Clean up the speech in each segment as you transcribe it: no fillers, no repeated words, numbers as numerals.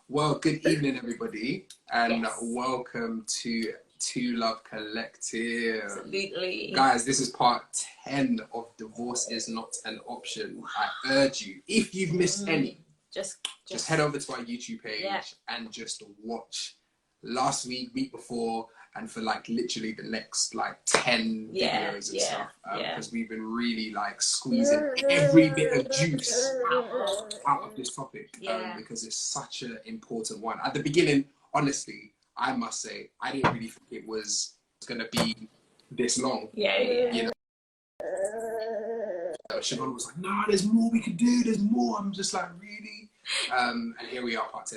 Well, good evening, everybody, and Yes. welcome to Two Love Collective. Absolutely. Guys, this is part 10 of Divorce Is Not an Option. I urge you, if you've missed any, just head over to our YouTube page and just watch last week before, and for like literally the next like 10 videos and stuff, because we've been really like squeezing every bit of juice out of this topic, because it's such an important one. At the beginning, honestly, I must say, I didn't really think it was going to be this long. You know? Siobhan was like, "No, there's more we could do, there's more." I'm just like, really? And here we are, part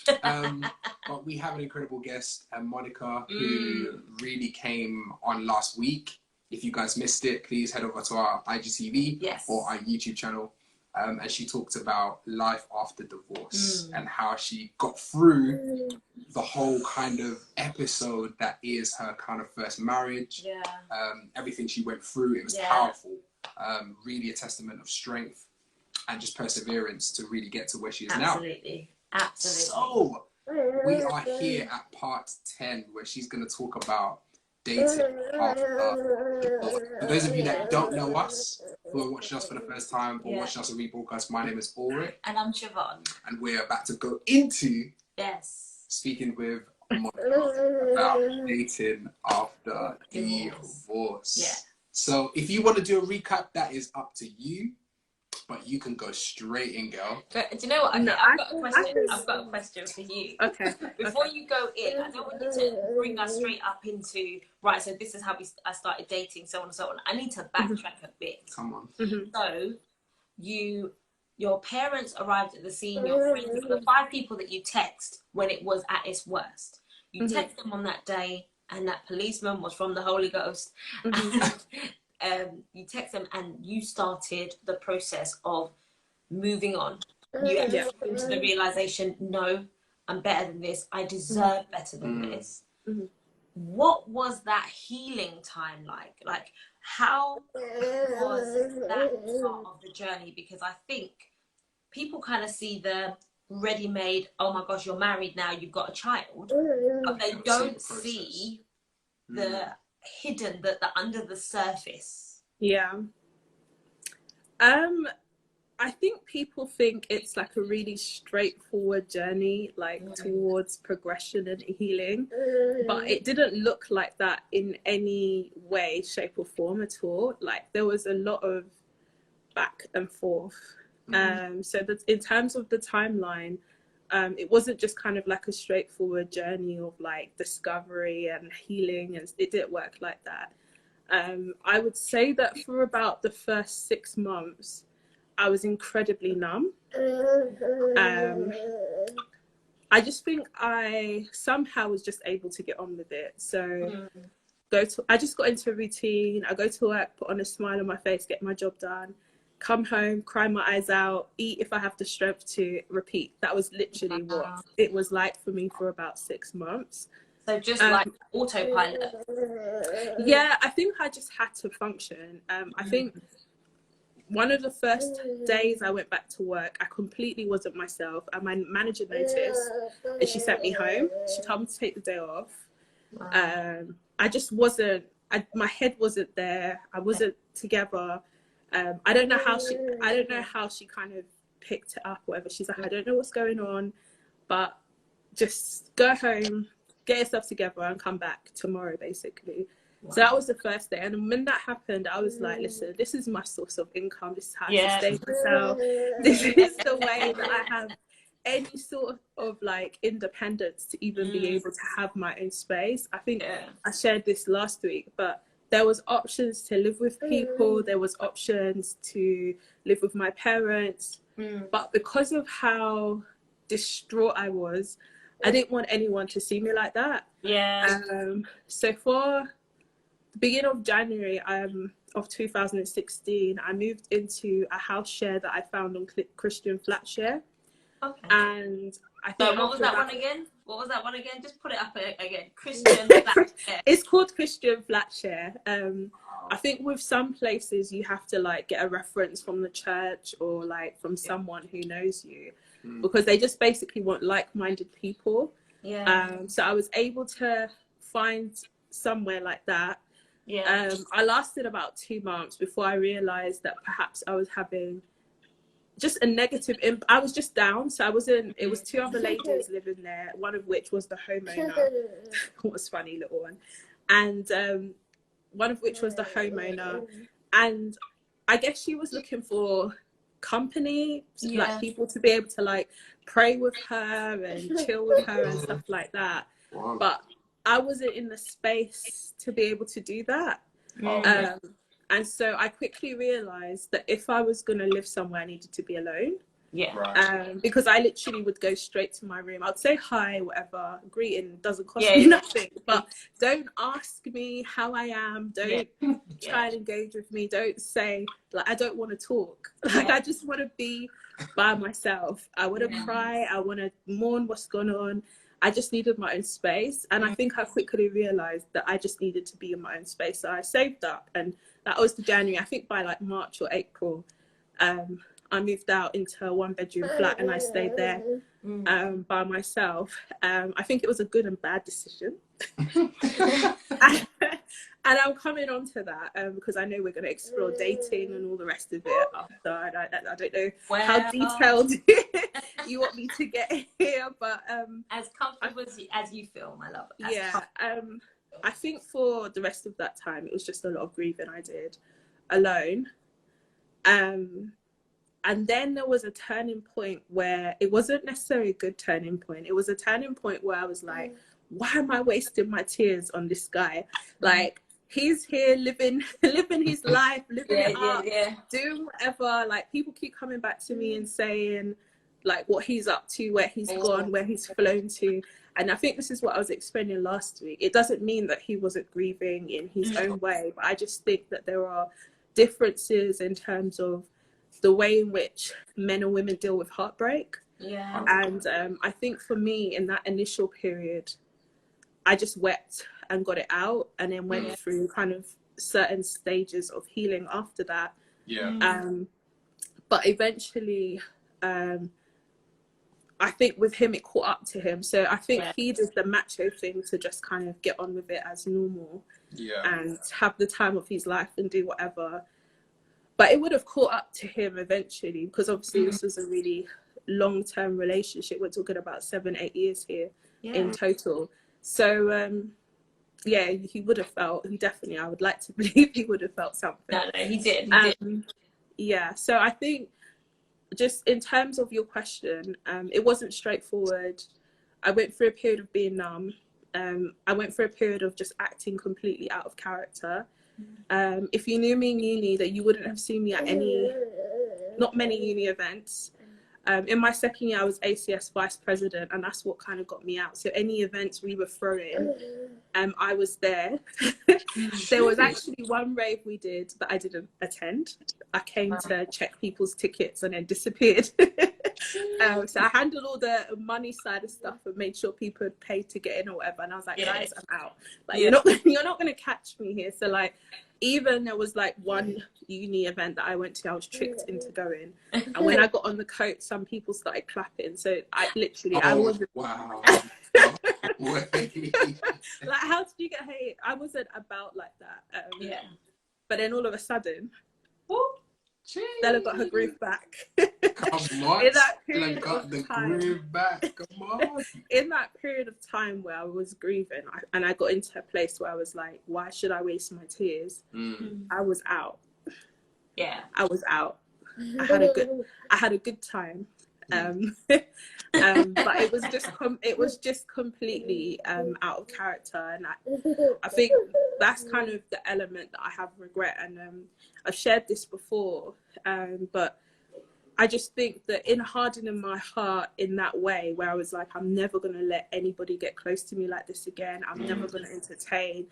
10. But we have an incredible guest, Monica, who really came on last week. If you guys missed it, please head over to our IGTV or our YouTube channel. And she talked about life after divorce and how she got through the whole kind of episode that is her kind of first marriage. Everything she went through, it was powerful. Really a testament of strength and just perseverance to really get to where she is now. Absolutely. So we are here at part 10, where she's going to talk about dating after divorce. For those of you that don't know us, who are watching us for the first time or watching us on rebroadcast, my name is Ulrich. And I'm Siobhan. And we're about to go into speaking with Monica about dating after divorce. So if you want to do a recap, that is up to you. But you can go straight in, girl. But do you know what? I've got a question. I've got a question for you. Okay. Before you go in, I don't want you to bring us straight up into, right, so this is how I started dating, so on and so on. I need to backtrack a bit. Come on. So, your parents arrived at the scene, your friends, the 5 people that you text when it was at its worst. You text them on that day, and that policeman was from the Holy Ghost. You text them and you started the process of moving on. You came to the realization, no, I'm better than this. I deserve better than this. What was that healing time like? Like, how was that part of the journey? Because I think people kind of see the ready-made, oh my gosh, you're married now, you've got a child, but they don't see the hidden, the under the surface. I think people think it's like a really straightforward journey, like towards progression and healing, but it didn't look like that in any way, shape or form at all. Like, there was a lot of back and forth. So that in terms of the timeline, it wasn't just kind of like a straightforward journey of like discovery and healing, and it didn't work like that. I would say that for about the first 6 months, I was incredibly numb. I just think I somehow was just able to get on with it. So I just got into a routine. I go to work, put on a smile on my face, get my job done, come home, cry my eyes out, eat if I have the strength to, repeat. That was literally what it was like for me for about 6 months. So just like autopilot. Yeah, I think I just had to function. I think one of the first days I went back to work, I completely wasn't myself, and my manager noticed, and she sent me home. She told me to take the day off. I just wasn't, my head wasn't there. I wasn't together. I don't know how she kind of picked it up, whatever. She's like, I don't know what's going on, but just go home, get yourself together and come back tomorrow, basically. So that was the first day. And when that happened, I was like, listen, this is my source of income. This is how I sustain myself. This is the way that I have any sort of like independence to even be able to have my own space. I think I shared this last week, but there was options to live with people. There was options to live with my parents. But because of how distraught I was, I didn't want anyone to see me like that. So for the beginning of January of 2016, I moved into a house share that I found on Christian Flatshare. And I think what was that one again? What was that one again? Just put it up again. Christian Flatshare. It's called Christian Flatshare. I think with some places you have to like get a reference from the church or like from someone who knows you. because they just basically want like-minded people. So I was able to find somewhere like that. I lasted about 2 months before I realized that perhaps I was having just a negative I was just down. So I wasn't, it was 2 other ladies living there, one of which was the homeowner. What was funny little one. And one of which was the homeowner. And I guess she was looking for company, like people to be able to like pray with her and chill with her and stuff like that. But I wasn't in the space to be able to do that. And so I quickly realized that if I was going to live somewhere, I needed to be alone. Because I literally would go straight to my room. I'd say hi, whatever, greeting doesn't cost me nothing, but don't ask me how I am. Don't try and engage with me. Don't say like, I don't want to talk. Like I just want to be by myself. I want to cry. I want to mourn what's gone on. I just needed my own space. And I think I quickly realized that I just needed to be in my own space. So I saved up, and that was the January. I think by like March or April, I moved out into a 1-bedroom flat, and I stayed there by myself. I think it was a good and bad decision. And I'm coming on to that because I know we're going to explore dating and all the rest of it after. I don't know how detailed you want me to get here, but as comfortable as you feel, my love. I think for the rest of that time, it was just a lot of grieving I did alone. And then there was a turning point where it wasn't necessarily a good turning point. It was a turning point where I was like, why am I wasting my tears on this guy? Like, he's here living his life, living it up, doing whatever. Like, people keep coming back to me and saying, like, what he's up to, where he's gone, where he's flown to. And I think this is what I was explaining last week. It doesn't mean that he wasn't grieving in his own way, but I just think that there are differences in terms of the way in which men and women deal with heartbreak. And I think for me, in that initial period, I just wept and got it out, and then went through kind of certain stages of healing after that. But eventually, I think with him, it caught up to him. So I think he did the macho thing to just kind of get on with it as normal and have the time of his life and do whatever. But it would have caught up to him eventually, because obviously this was a really long-term relationship. We're talking about 7-8 years here in total. So, he would have felt, he definitely, I would like to believe he would have felt something. No, he did. So I think just in terms of your question, it wasn't straightforward. I went through a period of being numb. I went through a period of just acting completely out of character. If you knew me in uni, that you wouldn't have seen me at not many uni events. In my second year, I was ACS vice president, and that's what kind of got me out. So any events we were throwing, I was there. There was actually one rave we did that I didn't attend. I came to check people's tickets and then disappeared. So I handled all the money side of stuff and made sure people had paid to get in or whatever. And I was like, guys, I'm out. Like, you're not going to catch me here. So like, even there was like one uni event that I went to, I was tricked into going. And when I got on the coach, some people started clapping. So I literally, I wasn't. Wow. Like, how did you get hate? I wasn't about like that. But then all of a sudden, Stella got her groove back. Come on, Stella got the groove back. Come on. In that period of time where I was grieving, and I got into a place where I was like, why should I waste my tears? I was out. I was out. I had a good time. But it was just completely out of character, and I think that's kind of the element that I have regret. And I've shared this before, but I just think that in hardening my heart in that way, where I was like, I'm never going to let anybody get close to me like this again. I'm never going to entertain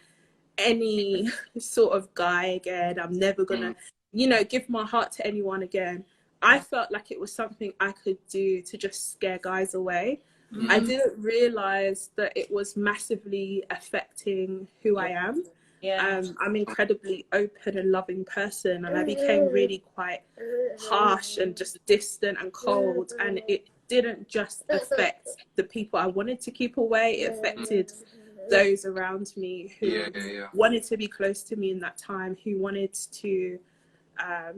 any sort of guy again. I'm never going to, give my heart to anyone again. I felt like it was something I could do to just scare guys away. I didn't realize that it was massively affecting who I am. I'm an incredibly open and loving person, and I became really quite harsh and just distant and cold, and didn't just affect the people I wanted to keep away, it affected those around me who wanted to be close to me in that time, who wanted to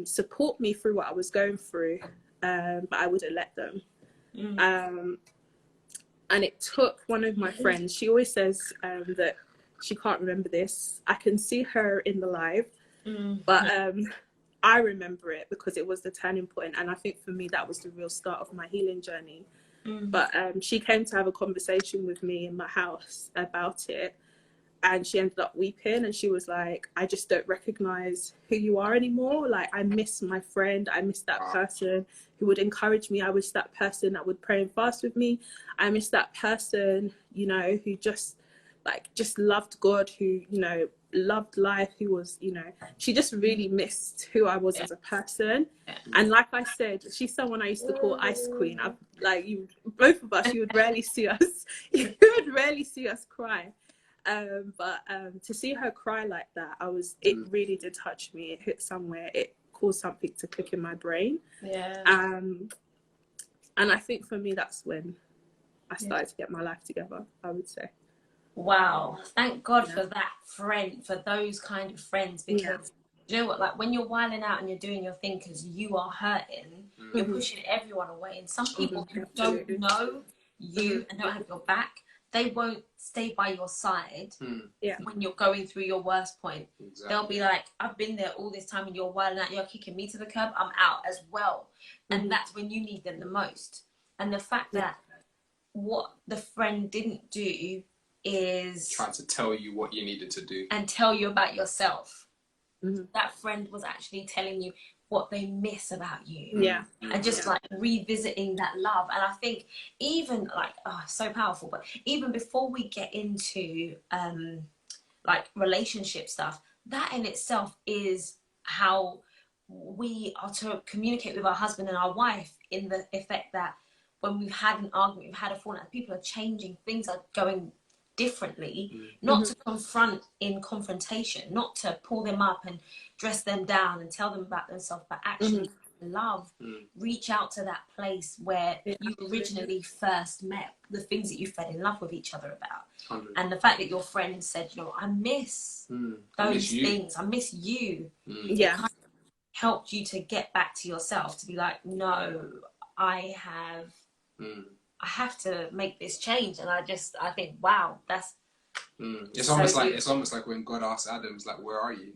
support me through what I was going through, but I wouldn't let them. And it took one of my friends, she always says that she can't remember this. I can see her in the live, but I remember it because it was the turning point. And I think for me, that was the real start of my healing journey. But she came to have a conversation with me in my house about it. And she ended up weeping, and she was like, I just don't recognize who you are anymore. Like, I miss my friend. I miss that person who would encourage me. I wish that person that would pray and fast with me. I miss that person, you know, who just loved God, who, you know, loved life, who was, you know, she just really missed who I was as a person. And like I said, she's someone I used to call Ice Queen. Both of us, you would rarely see us cry. But to see her cry like that, it really did touch me. It hit somewhere. It caused something to click in my brain. And I think for me, that's when I started to get my life together, I would say. Wow. Thank God for that friend, for those kind of friends, because you know what, like when you're wilding out and you're doing your thing because you are hurting, you're pushing everyone away. And some people who don't know you and don't have your back, they won't stay by your side when you're going through your worst point. They'll be like, I've been there all this time and you're wilding out, you're kicking me to the curb, I'm out as well. And that's when you need them the most. And the fact that what the friend didn't do is trying to tell you what you needed to do and tell you about yourself. That friend was actually telling you what they miss about you. And just like revisiting that love. And I think even like, so powerful, but even before we get into like relationship stuff, that in itself is how we are to communicate with our husband and our wife, in the effect that when we've had an argument, we've had a fallout, people are changing, things are going differently, not to confront in confrontation, not to pull them up and dress them down and tell them about themselves, but actually love, reach out to that place where you originally first met, the things that you fell in love with each other about. And the fact that your friend said, you know, I miss those things, I miss you. It kind of helped you to get back to yourself, to be like, no, I have to make this change. And I think, wow, that's it's almost like it's almost like when God asked Adam's like, where are you?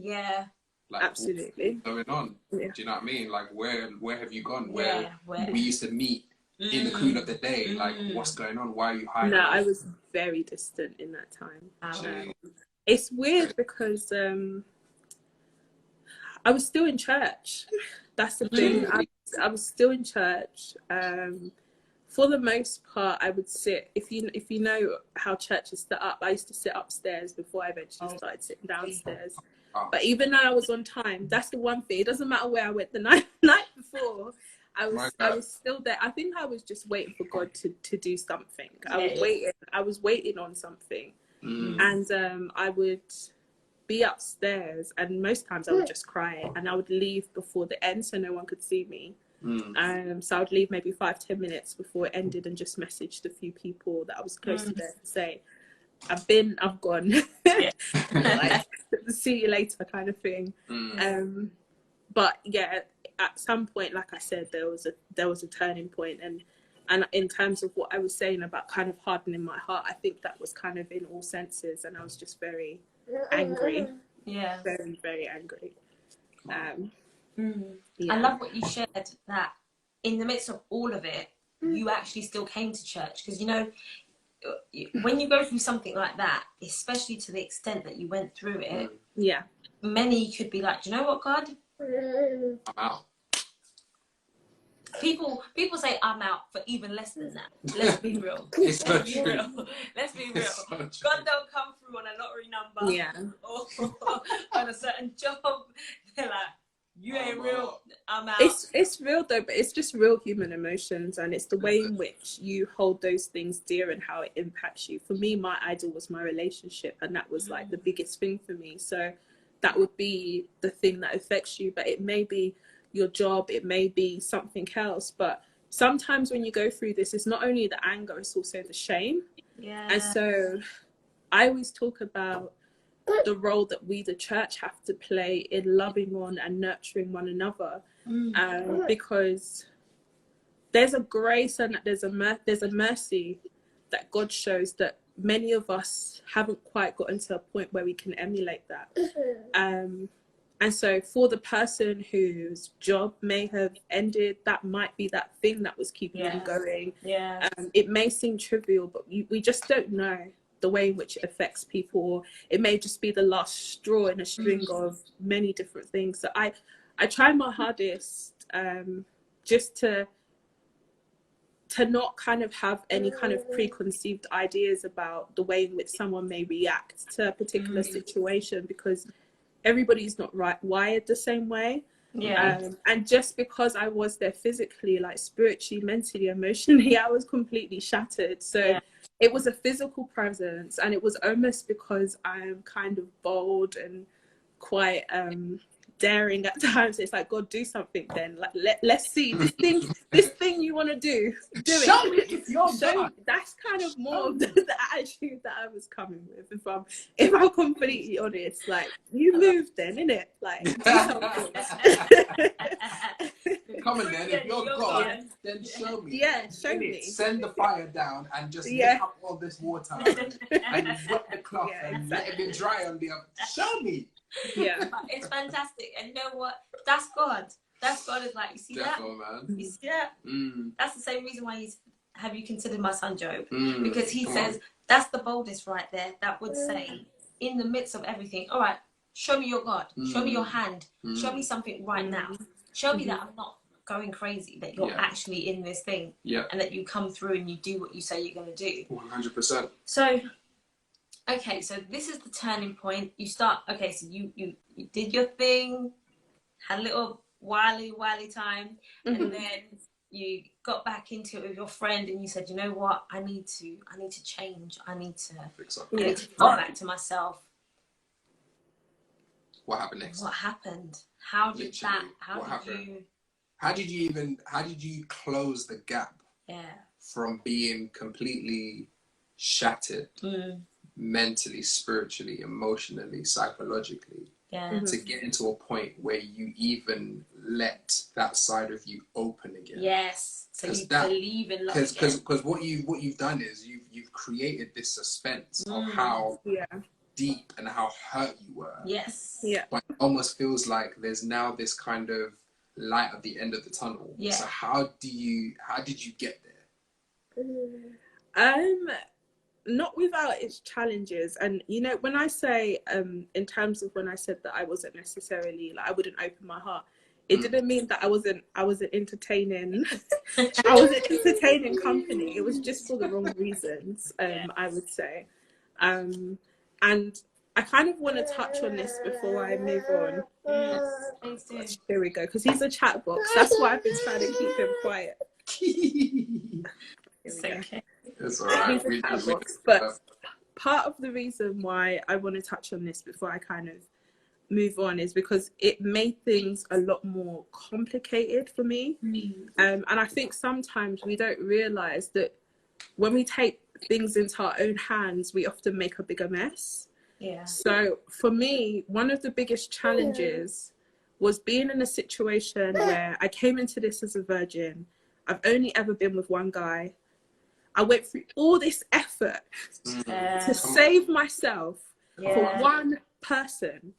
Like, absolutely. What's going on? Do you know what I mean? Like, where have you gone? Where we used to meet in the cool of the day. Like, what's going on? Why are you hiding? No, I was very distant in that time. It's weird because I was still in church. That's the thing. I was still in church. For the most part, I would sit. If you know how church is set up, I used to sit upstairs before I eventually started sitting downstairs. But even though I was on time, that's the one thing. It doesn't matter where I went the night before. I was still there. I think I was just waiting for God to do something. I was waiting on something, and I would be upstairs, and most times I would just cry, and I would leave before the end so no one could see me. So I would leave maybe 5-10 minutes before it ended and just messaged a few people that I was close to there to say, I've gone. Like, see you later kind of thing. But yeah, at some point, like I said, there was a turning point, and in terms of what I was saying about kind of hardening my heart, I think that was kind of in all senses, and I was just very angry. Very, very angry. I love what you shared, that in the midst of all of it, you actually still came to church, because you know, when you go through something like that, especially to the extent that you went through it, many could be like, do you know what, God, I'm out. People say I'm out for even less than that. Let's be real. It's so true. Let's be real. So God don't come through on a lottery number or on a certain job. They're like, you ain't real, I'm out. It's real though, but it's just real human emotions, and it's the way in which you hold those things dear and how it impacts you. For me, my idol was my relationship, and that was like the biggest thing for me. So that would be the thing that affects you, but it may be your job, it may be something else, but sometimes when you go through this, it's not only the anger, it's also the shame. Yeah. And so I always talk about the role that we, the church, have to play in loving on and nurturing one another, because there's a grace and there's a mercy that God shows that many of us haven't quite gotten to a point where we can emulate that. And so for the person whose job may have ended, that might be that thing that was keeping them going. Yeah. It may seem trivial, but we just don't know the way in which it affects people. It may just be the last straw in a string of many different things. So I try my hardest just to not kind of have any kind of preconceived ideas about the way in which someone may react to a particular situation, because everybody's not wired the same way. And just because I was there physically, like spiritually, mentally, emotionally, I was completely shattered. So it was a physical presence, and it was almost because I am kind of bold and quite daring at times. It's like, God, do something then. Like let's see this thing you want to do Show it. me if you're So that's kind of more of the attitude that I was coming with, if I'm completely honest. Like, you moved then, innit? Like, do something. Come on then, if you're God, then show me. Yeah, show me. Send the fire down and just lick up all this water and wet the cloth and let it be dry on the other. Show me. Yeah. It's fantastic. And you know what? That's God. That's God is like, you see that? Man. You see that? That's the same reason why have you considered my son Job? Because he says, that's the boldest right there that would say, in the midst of everything, all right, show me your God. Show me your hand. Show me something right now. Show me that I'm not going crazy, that you're actually in this thing. And that you come through and you do what you say you're going to do. 100%. So, okay, so this is the turning point. You start, okay, so you did your thing, had a little wily time, and then you got back into it with your friend and you said, you know what, I need to change. I need to come back to myself. What happened next? What happened? How did you close the gap from being completely shattered mentally, spiritually, emotionally, psychologically, to get into a point where you even let that side of you open again? Yes. So you believe in love again. Because what you've done is you've created this suspense of how deep and how hurt you were. Yes. Yeah. But it almost feels like there's now this kind of light at the end of the tunnel. Yeah. So how did you get there? Not without its challenges. And you know, when I say in terms of when I said that I wasn't necessarily, like, I wouldn't open my heart, it didn't mean that I wasn't entertaining I wasn't entertaining company. It was just for the wrong reasons, I would say. And I kind of want to touch on this before I move on. Here we go, because he's a chat box. That's why I've been trying to keep him quiet. It's okay. It's all right. He's a chat box. But part of the reason why I want to touch on this before I kind of move on is because it made things a lot more complicated for me. And I think sometimes we don't realize that when we take things into our own hands, we often make a bigger mess. Yeah. So for me, one of the biggest challenges was being in a situation where I came into this as a virgin. I've only ever been with one guy. I went through all this effort to save myself for one person.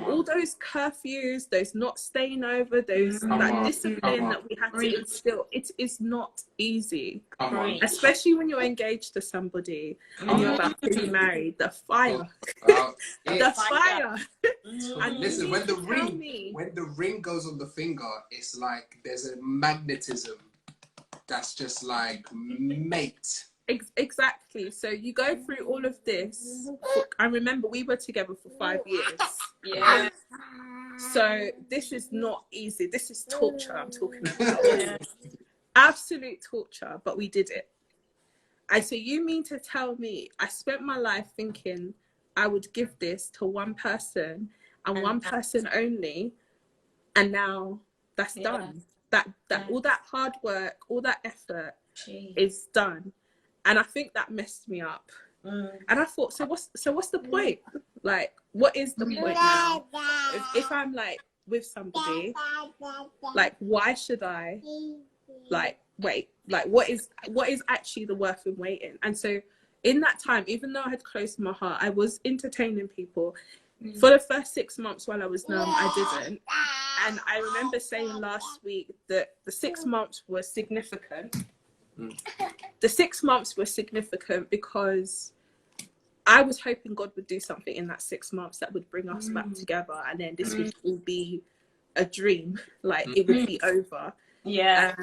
All those curfews, those not staying over, that discipline that we had to instill, it is not easy. Especially when you're engaged to somebody and you're about to be married. The fire. The fire. And listen, when the ring goes on the finger, it's like there's a magnetism that's just like, mate. Exactly. So you go through all of this. I remember we were together for 5 years. Yeah. So this is not easy. This is torture I'm talking about. Absolute torture, but we did it. So you mean to tell me I spent my life thinking I would give this to one person and one person only, and now that's done? that all that hard work, all that effort Jeez. is done. And I think that messed me up. And I thought, so what's the point? Like, what is the point now? If I'm like with somebody, like, why should I like wait? Like, what is actually the worth in waiting? And so in that time, even though I had closed my heart, I was entertaining people. For the first 6 months while I was numb, I didn't. And I remember saying last week that the 6 months were significant. The 6 months were significant because I was hoping God would do something in that 6 months that would bring us back together, and then this would all be a dream, like it would be over. Yeah.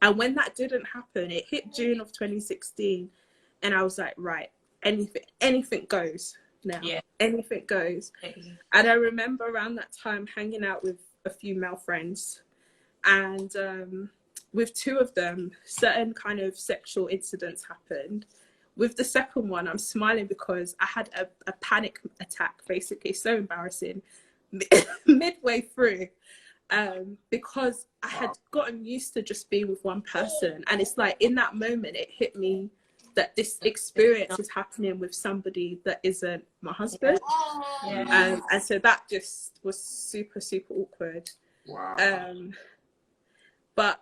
And when that didn't happen, it hit June of 2016, and I was like, right, anything goes now. Yeah. Anything goes. And I remember around that time hanging out with a few male friends, and with two of them, certain kind of sexual incidents happened. With the second one, I'm smiling because I had a panic attack, basically, so embarrassing, midway through, because I had gotten used to just being with one person. And it's like, in that moment, it hit me that this experience is happening with somebody that isn't my husband. Yeah. And so that just was super, super awkward. Wow. But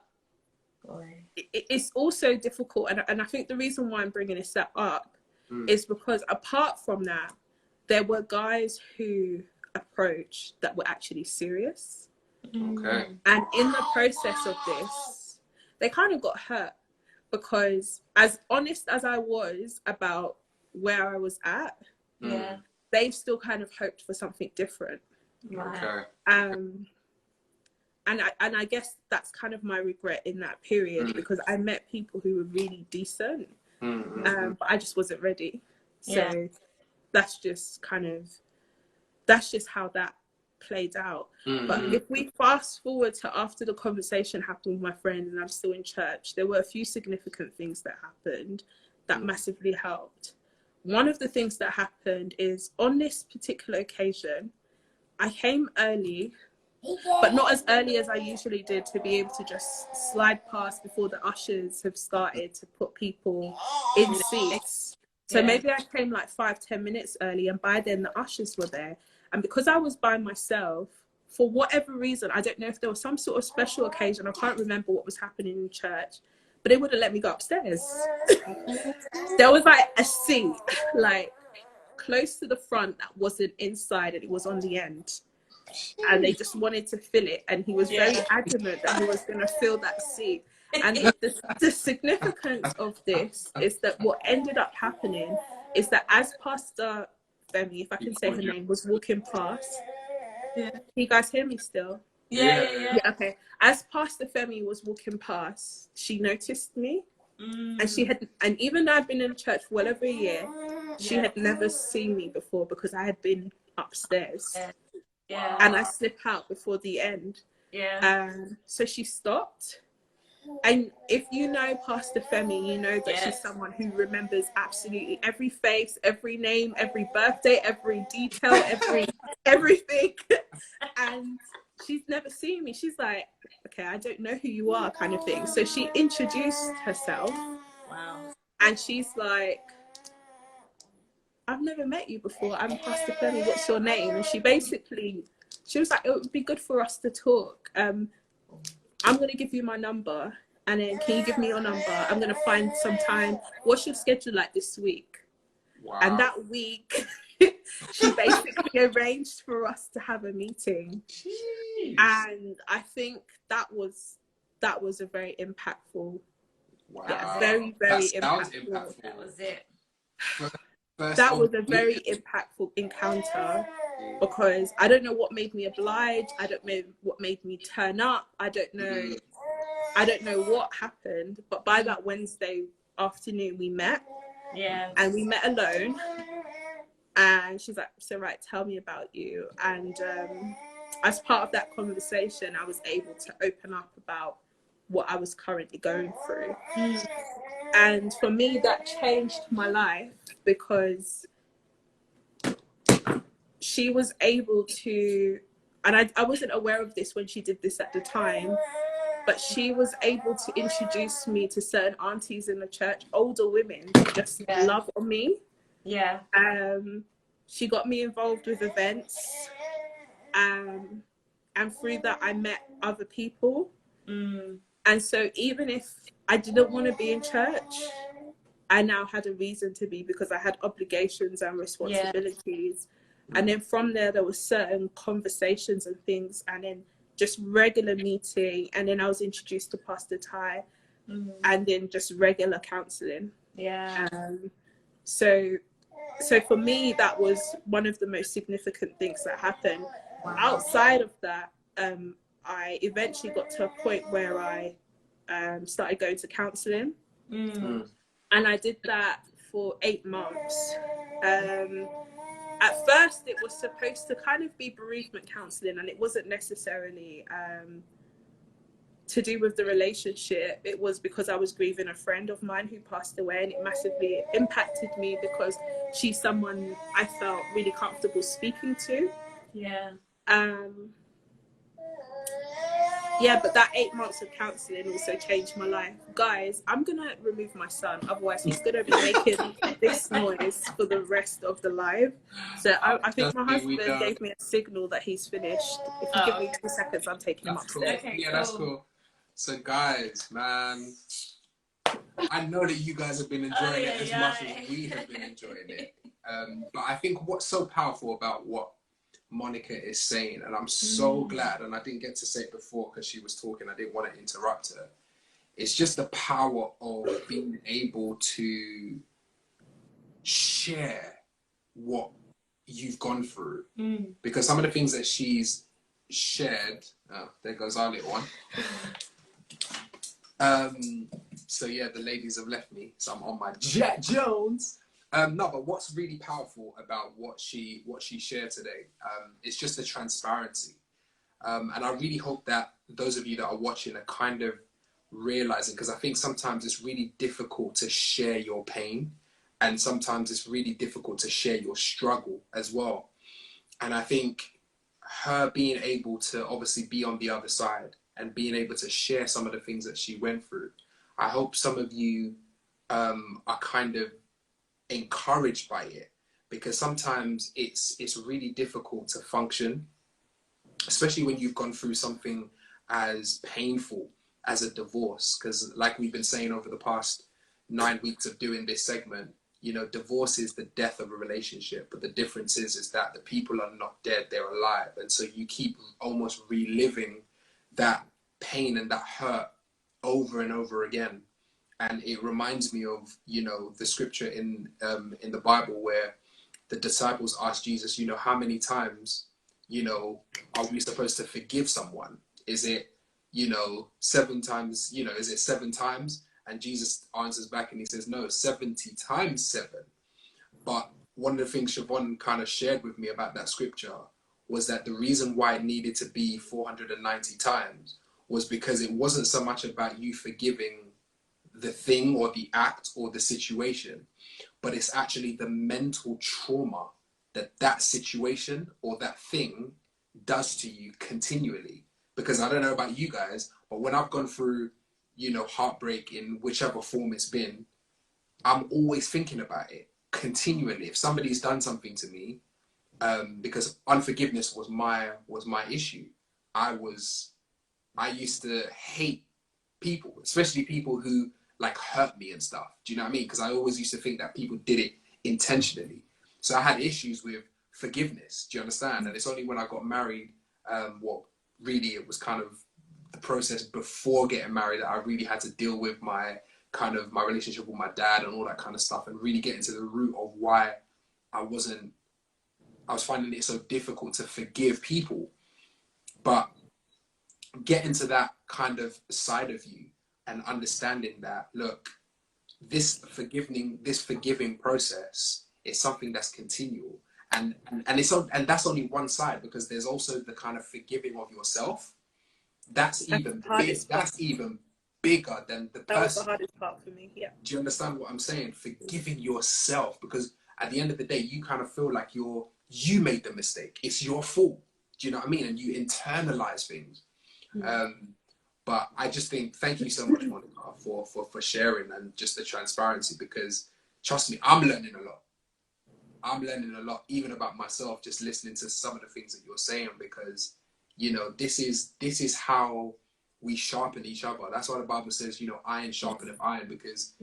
it's also difficult, and I think the reason why I'm bringing this up is because apart from that, there were guys who approached that were actually serious. Okay. And in the process of this, they kind of got hurt, because as honest as I was about where I was at, they still kind of hoped for something different. Okay. And I guess that's kind of my regret in that period, because I met people who were really decent, but I just wasn't ready. So that's just how that played out. But if we fast forward to after the conversation happened with my friend and I'm still in church, there were a few significant things that happened that massively helped. One of the things that happened is, on this particular occasion, I came early, but not as early as I usually did, to be able to just slide past before the ushers have started to put people in seats. So maybe I came like 5-10 minutes early, and by then the ushers were there. And because I was by myself, for whatever reason, I don't know if there was some sort of special occasion, I can't remember what was happening in church, but they wouldn't let me go upstairs. There was like a seat like close to the front that wasn't inside, and it was on the end. And they just wanted to fill it, and he was very adamant that he was going to fill that seat. And the significance of this is that what ended up happening is that as Pastor Femi, if I can say her name, was walking past, can you guys hear me still? Yeah, okay. As Pastor Femi was walking past, she noticed me, and even though I'd been in church for well over a year, she had never seen me before, because I had been upstairs. And I slip out before the end. So she stopped. And if you know Pastor Femi, you know that she's someone who remembers absolutely every face, every name, every birthday, every detail, everything. And she's never seen me. She's like, okay, I don't know who you are, kind of thing. So she introduced herself. Wow. And she's like, I've never met you before. I'm Pastor Femi. What's your name? And she was like, it would be good for us to talk. I'm going to give you my number, and then can you give me your number? I'm going to find some time. What's your schedule like this week? Wow. And that week, she basically arranged for us to have a meeting. Jeez. And I think that was a very impactful. Wow. Yeah, very, very impactful. That was it. That was a very impactful encounter, because I don't know what made me oblige. I don't know what made me turn up. I don't know what happened. But by that Wednesday afternoon, we met. Yeah. And we met alone. And she's like, so right, tell me about you. And as part of that conversation, I was able to open up about what I was currently going through. And for me, that changed my life, because she was able to, and I wasn't aware of this when she did this at the time, but she was able to introduce me to certain aunties in the church, older women, who just love on me. Yeah. She got me involved with events, and through that I met other people. And so even if I didn't want to be in church, I now had a reason to be, because I had obligations and responsibilities. And then from there were certain conversations and things, and then just regular meeting, and then I was introduced to Pastor Ty, and then just regular counselling. So for me, that was one of the most significant things that happened. Outside of that, I eventually got to a point where I started going to counselling. And I did that for 8 months. At first, it was supposed to kind of be bereavement counselling, and it wasn't necessarily to do with the relationship. It was because I was grieving a friend of mine who passed away, and it massively impacted me because she's someone I felt really comfortable speaking to. But that 8 months of counselling also changed my life. Guys, I'm going to remove my son, otherwise he's going to be making this noise for the rest of the live. So I think my husband gave me a signal that he's finished. If you give me 2 seconds, I'm taking him upstairs. Okay, yeah, that's cool. So guys, man, I know that you guys have been enjoying it as much as we have been enjoying it. But I think what's so powerful about what Monica is saying, and I'm so glad, and I didn't get to say it before because she was talking, I didn't want to interrupt her, it's just the power of being able to share what you've gone through. Because some of the things that she's shared, oh, there goes our little one. So yeah, the ladies have left me, so I'm on my Jack Jones. No, but what's really powerful about what she shared today, is just the transparency. And I really hope that those of you that are watching are kind of realizing, because I think sometimes it's really difficult to share your pain, and sometimes it's really difficult to share your struggle as well. And I think her being able to obviously be on the other side and being able to share some of the things that she went through, I hope some of you are kind of encouraged by it, because sometimes it's really difficult to function, especially when you've gone through something as painful as a divorce. Because like we've been saying over the past 9 weeks of doing this segment, you know, divorce is the death of a relationship, but the difference is that the people are not dead, they're alive. And so you keep almost reliving that pain and that hurt over and over again. And it reminds me of, you know, the scripture in the Bible where the disciples asked Jesus, you know, how many times, you know, are we supposed to forgive someone? Is it, you know, 7 times, you know, is it 7 times? And Jesus answers back and he says, no, 70 times 7. But one of the things Siobhan kind of shared with me about that scripture was that the reason why it needed to be 490 times was because it wasn't so much about you forgiving the thing or the act or the situation, but it's actually the mental trauma that that situation or that thing does to you continually. Because I don't know about you guys, but when I've gone through, you know, heartbreak in whichever form it's been, I'm always thinking about it continually. If somebody's done something to me, because unforgiveness was my issue. I used to hate people, especially people who like hurt me and stuff. Do you know what I mean? Because I always used to think that people did it intentionally. So I had issues with forgiveness. Do you understand? And it's only when I got married, really it was kind of the process before getting married that I really had to deal with my relationship with my dad and all that kind of stuff, and really get into the root of why I was finding it so difficult to forgive people. But get into that kind of side of you and understanding that, look, this forgiving process is something that's continual, and that's only one side, because there's also the kind of forgiving of yourself. That's even bigger than the person. That was the hardest part for me. Yeah. Do you understand what I'm saying? Forgiving yourself, because at the end of the day, you kind of feel like you made the mistake. It's your fault. Do you know what I mean? And you internalize things. But I just think, thank you so much, Monica, for sharing and just the transparency, because trust me, I'm learning a lot. I'm learning a lot, even about myself, just listening to some of the things that you're saying, because, you know, this is how we sharpen each other. That's why the Bible says, you know, iron sharpeneth iron, because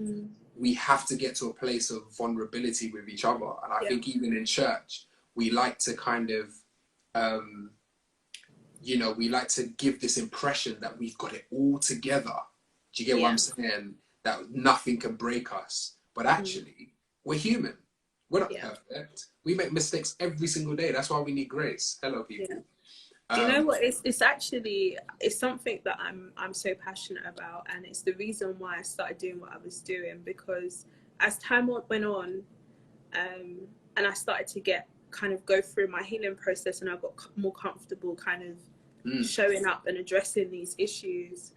we have to get to a place of vulnerability with each other. And I think even in church, we like to kind of, you know, we like to give this impression that we've got it all together. Do you get what I'm saying? That nothing can break us. But actually, we're human. We're not perfect. We make mistakes every single day. That's why we need grace. Hello, people. You know what? It's actually something that I'm so passionate about, and it's the reason why I started doing what I was doing. Because as time went on, and I started to go through my healing process, and I got more comfortable kind of showing up and addressing these issues.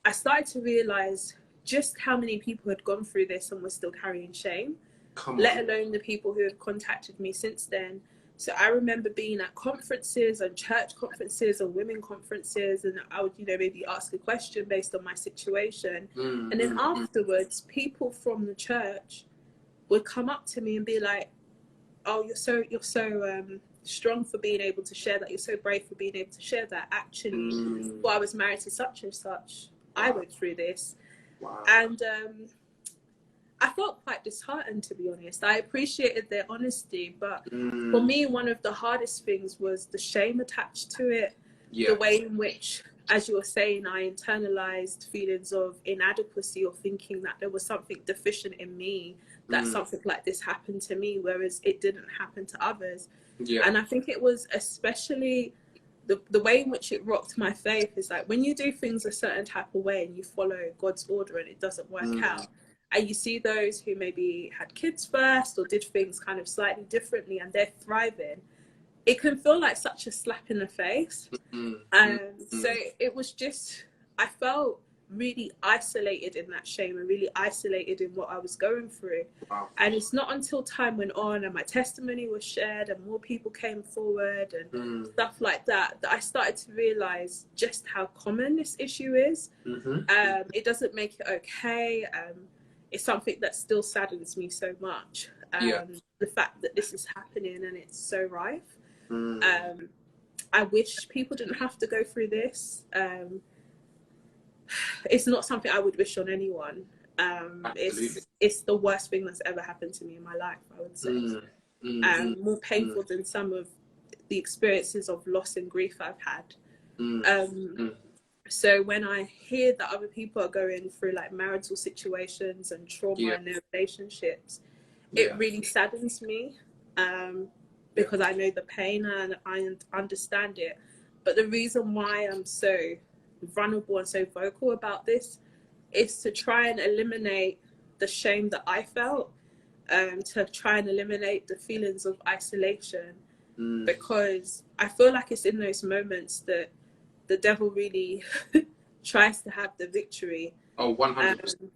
I started to realize just how many people had gone through this and were still carrying shame, let alone the people who had contacted me since then. So I remember being at conferences and church conferences and women conferences, and I would, you know, maybe ask a question based on my situation. And then afterwards, people from the church would come up to me and be like, oh, you're so strong for being able to share that. You're so brave for being able to share that. Actually, well, I was married to such and such. I went through this. And I felt quite disheartened, to be honest. I appreciated their honesty, but for me, one of the hardest things was the shame attached to it. The way in which, as you were saying, I internalized feelings of inadequacy, or thinking that there was something deficient in me, that something like this happened to me, whereas it didn't happen to others. And I think it was especially the way in which it rocked my faith is like, when you do things a certain type of way and you follow God's order and it doesn't work out, and you see those who maybe had kids first or did things kind of slightly differently and they're thriving, it can feel like such a slap in the face. So it was just, I felt really isolated in that shame and really isolated in what I was going through. And it's not until time went on and my testimony was shared and more people came forward and stuff like that, that I started to realize just how common this issue is. It doesn't make it okay. It's something that still saddens me so much. The fact that this is happening and it's so rife. I wish people didn't have to go through this. It's not something I would wish on anyone. It's the worst thing that's ever happened to me in my life, I would say. More painful than some of the experiences of loss and grief I've had. So when I hear that other people are going through like marital situations and trauma in their relationships, it really saddens me, because I know the pain and I understand it. But the reason why I'm so vulnerable and so vocal about this is to try and eliminate the shame that I felt, to try and eliminate the feelings of isolation, because I feel like it's in those moments that the devil really tries to have the victory. 100%.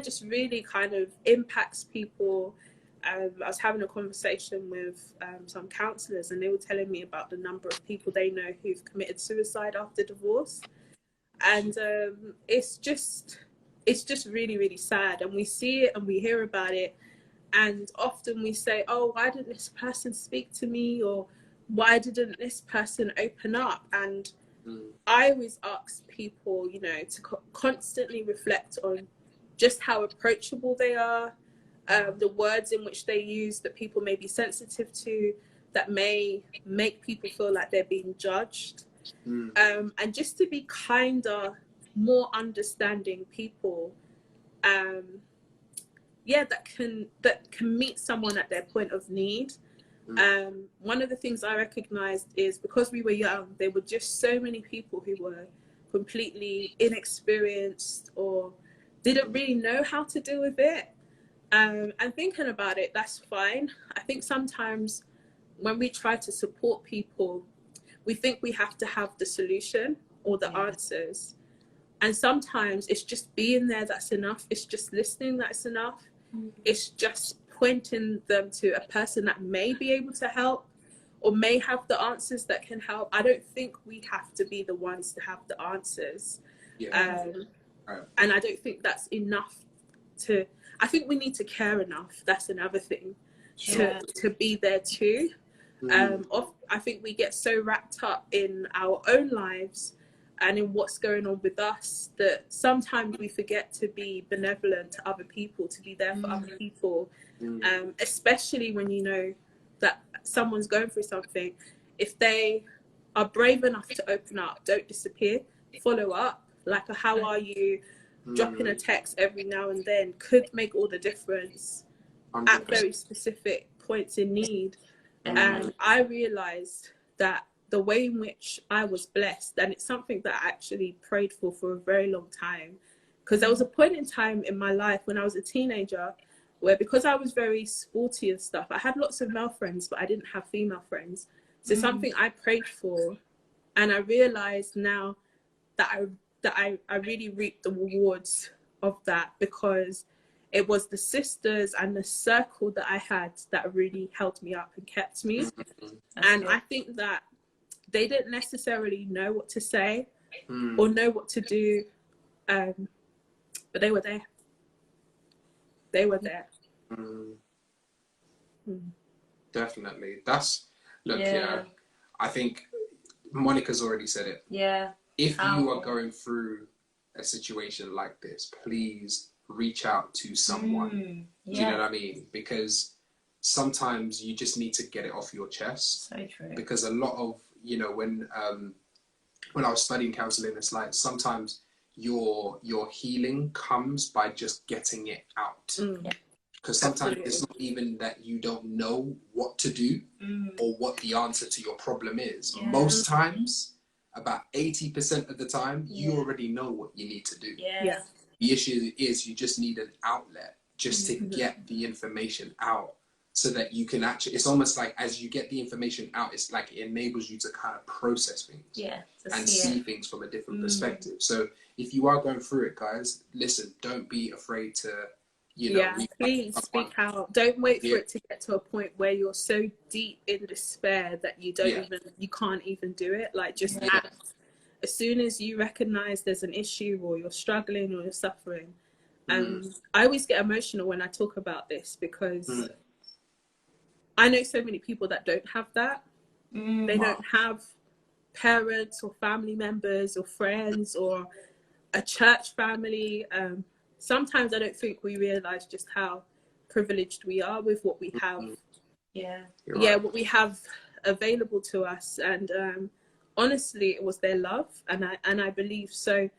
Just really kind of impacts people. I was having a conversation with some counsellors, and they were telling me about the number of people they know who've committed suicide after divorce. And it's just really, really sad. And we see it and we hear about it. And often we say, oh, why didn't this person speak to me? Or why didn't this person open up? And I always ask people, you know, to constantly reflect on just how approachable they are, the words in which they use that people may be sensitive to, that may make people feel like they're being judged, and just to be kinder, more understanding people, that can meet someone at their point of need. One of the things I recognized is, because we were young, there were just so many people who were completely inexperienced or didn't really know how to deal with it. And thinking about it, that's fine. I think sometimes when we try to support people, we think we have to have the solution or the answers. And sometimes it's just being there that's enough. It's just listening that's enough. It's just pointing them to a person that may be able to help, or may have the answers that can help. I don't think we have to be the ones to have the answers. And I don't think that's enough I think we need to care enough. That's another thing, to be there too. I think we get so wrapped up in our own lives and in what's going on with us that sometimes we forget to be benevolent to other people, to be there for other people, especially when you know that someone's going through something. If they are brave enough to open up, don't disappear, follow up, like a how are you, dropping a text every now and then could make all the difference 100%. At very specific points in need. And I realized that the way in which I was blessed, and it's something that I actually prayed for a very long time, because there was a point in time in my life when I was a teenager where, because I was very sporty and stuff, I had lots of male friends, but I didn't have female friends. So something I prayed for, and I realized now that I really reaped the rewards of that, because it was the sisters and the circle that I had that really held me up and kept me. And I think that they didn't necessarily know what to say or know what to do, but they were there. They were there. Definitely. I think Monica's already said it. If you are going through a situation like this, please reach out to someone. Do you know what I mean? Because sometimes you just need to get it off your chest. So true. Because a lot of, you know, when I was studying counseling, it's like sometimes your healing comes by just getting it out. Because sometimes it's not even that you don't know what to do or what the answer to your problem is. Most times, about 80% of the time, you already know what you need to do. The issue is you just need an outlet just to get the information out, so that you can actually, it's almost like as you get the information out, it's like it enables you to kind of process things and see things from a different perspective. So if you are going through it, guys, listen, don't be afraid to, you know, please speak out. Don't wait for it to get to a point where you're so deep in despair that you don't you can't even do it. Like, just act. As soon as you recognize there's an issue, or you're struggling, or you're suffering. And I always get emotional when I talk about this, because I know so many people that don't have that. They don't have parents or family members or friends or a church family. Sometimes I don't think we realize just how privileged we are with what we have. What we have available to us. And honestly, it was their love, and I believe so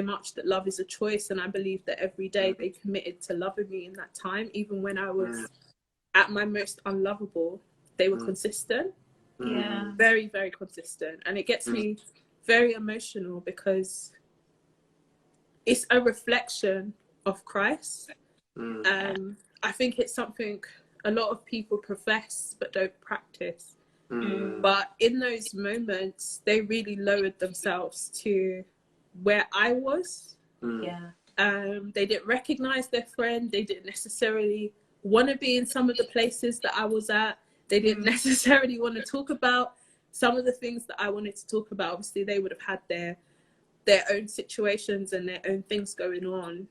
much that love is a choice. And I believe that every day they committed to loving me in that time, even when I was at my most unlovable. They were consistent. Very, very consistent. And it gets me very emotional, because it's a reflection of Christ. I think it's something a lot of people profess but don't practice. But in those moments, they really lowered themselves to where I was. They didn't recognize their friend. They didn't necessarily want to be in some of the places that I was at. They didn't necessarily want to talk about some of the things that I wanted to talk about. Obviously, they would have had their own situations and their own things going on,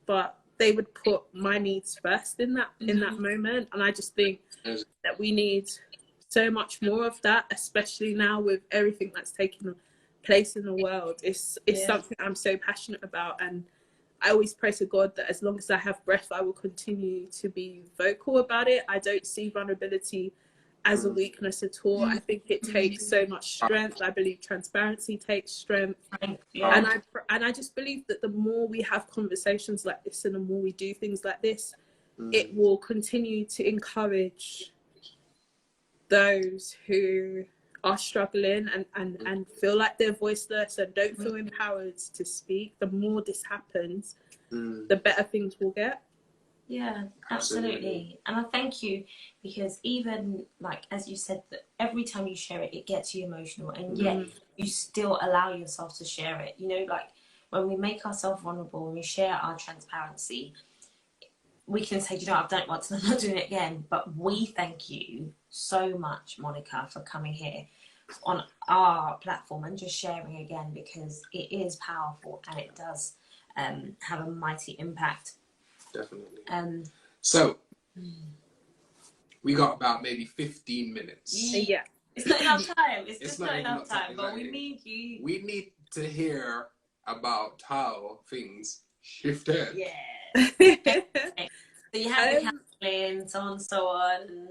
but they would put my needs first in that moment. And I just think that we need so much more of that, especially now with everything that's taking place in the world. It's something I'm so passionate about, and I always pray to God that as long as I have breath, I will continue to be vocal about it. I don't see vulnerability as a weakness at all. I think it takes so much strength. I believe transparency takes strength. And I just believe that the more we have conversations like this, and the more we do things like this, it will continue to encourage those who are struggling and feel like they're voiceless and don't feel empowered to speak. The more this happens, the better things will get. Yeah, absolutely. And I thank you, because even, like, as you said, that every time you share it, it gets you emotional, and yet you still allow yourself to share it. You know, like when we make ourselves vulnerable and we share our transparency, we can say, you know, I don't want to, I'm not doing it again. But we thank you so much, Monica, for coming here on our platform and just sharing again, because it is powerful and it does have a mighty impact. Definitely. So we got about maybe 15 minutes. Yeah. It's not enough time. It's just not even enough time. Exactly. But we need you. We need to hear about how things shifted. Yeah. So you have the counselling, so on and so on.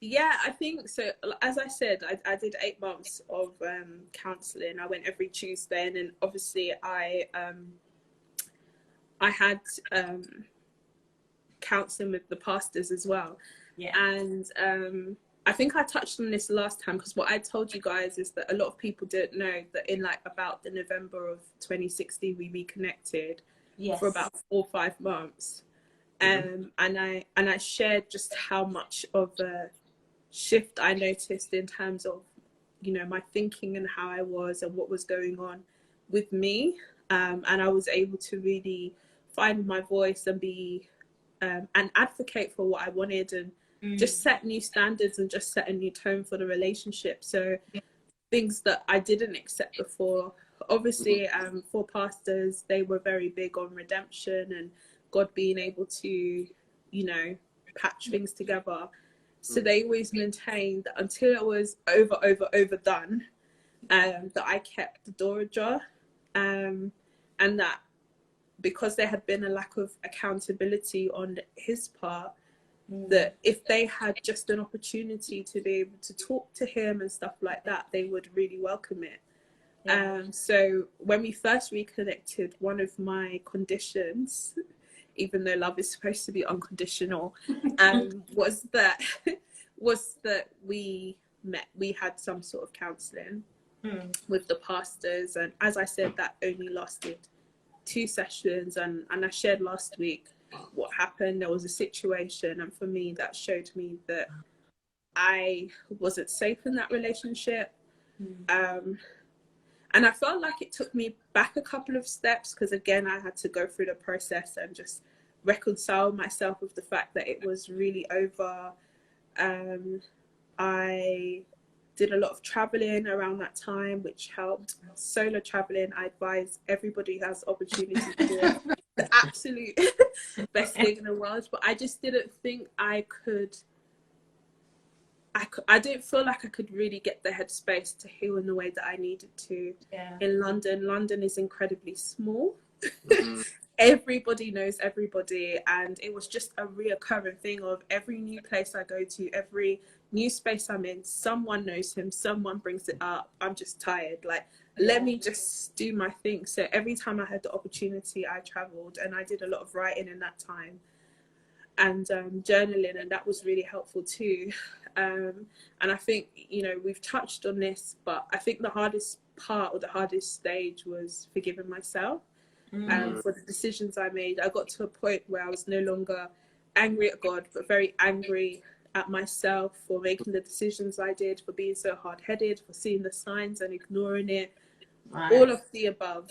Yeah, I think so. As I said, I did 8 months of counselling. I went every Tuesday, and then obviously I had counselling with the pastors as well. Yeah. And I think I touched on this last time, because what I told you guys is that a lot of people didn't know that in like about the November of 2016 we reconnected for about 4 or 5 months. And I shared just how much of a shift I noticed in terms of, you know, my thinking and how I was and what was going on with me. And I was able to really find my voice and be and advocate for what I wanted, and just set new standards and just set a new tone for the relationship. So things that I didn't accept before, obviously for pastors, they were very big on redemption and God being able to, you know, patch things together. So they always maintained that until it was overdone, that I kept the door ajar, and that because there had been a lack of accountability on his part, that if they had just an opportunity to be able to talk to him and stuff like that, they would really welcome it. So when we first reconnected, one of my conditions, even though love is supposed to be unconditional, was that we had some sort of counselling with the pastors. And as I said, that only lasted 2 sessions, and I shared last week what happened. There was a situation, and for me that showed me that I wasn't safe in that relationship. And I felt like it took me back a couple of steps, because again I had to go through the process and just reconcile myself with the fact that it was really over. I did a lot of traveling around that time, which helped. Solo traveling, I advise everybody who has the opportunity to do it. The absolute best thing in the world. But I just didn't think I didn't feel like I could really get the headspace to heal in the way that I needed to. In London is incredibly small. Everybody knows everybody, and it was just a reoccurring thing of every new place I go to, every new space I'm in, someone knows him, someone brings it up. I'm just tired, like let me just do my thing. So every time I had the opportunity, I traveled, and I did a lot of writing in that time, and journaling, and that was really helpful too. And I think, you know, we've touched on this, but I think the hardest part or the hardest stage was forgiving myself for the decisions I made. I got to a point where I was no longer angry at God, but very angry at myself for making the decisions I did, for being so hard-headed, for seeing the signs and ignoring it, all of the above.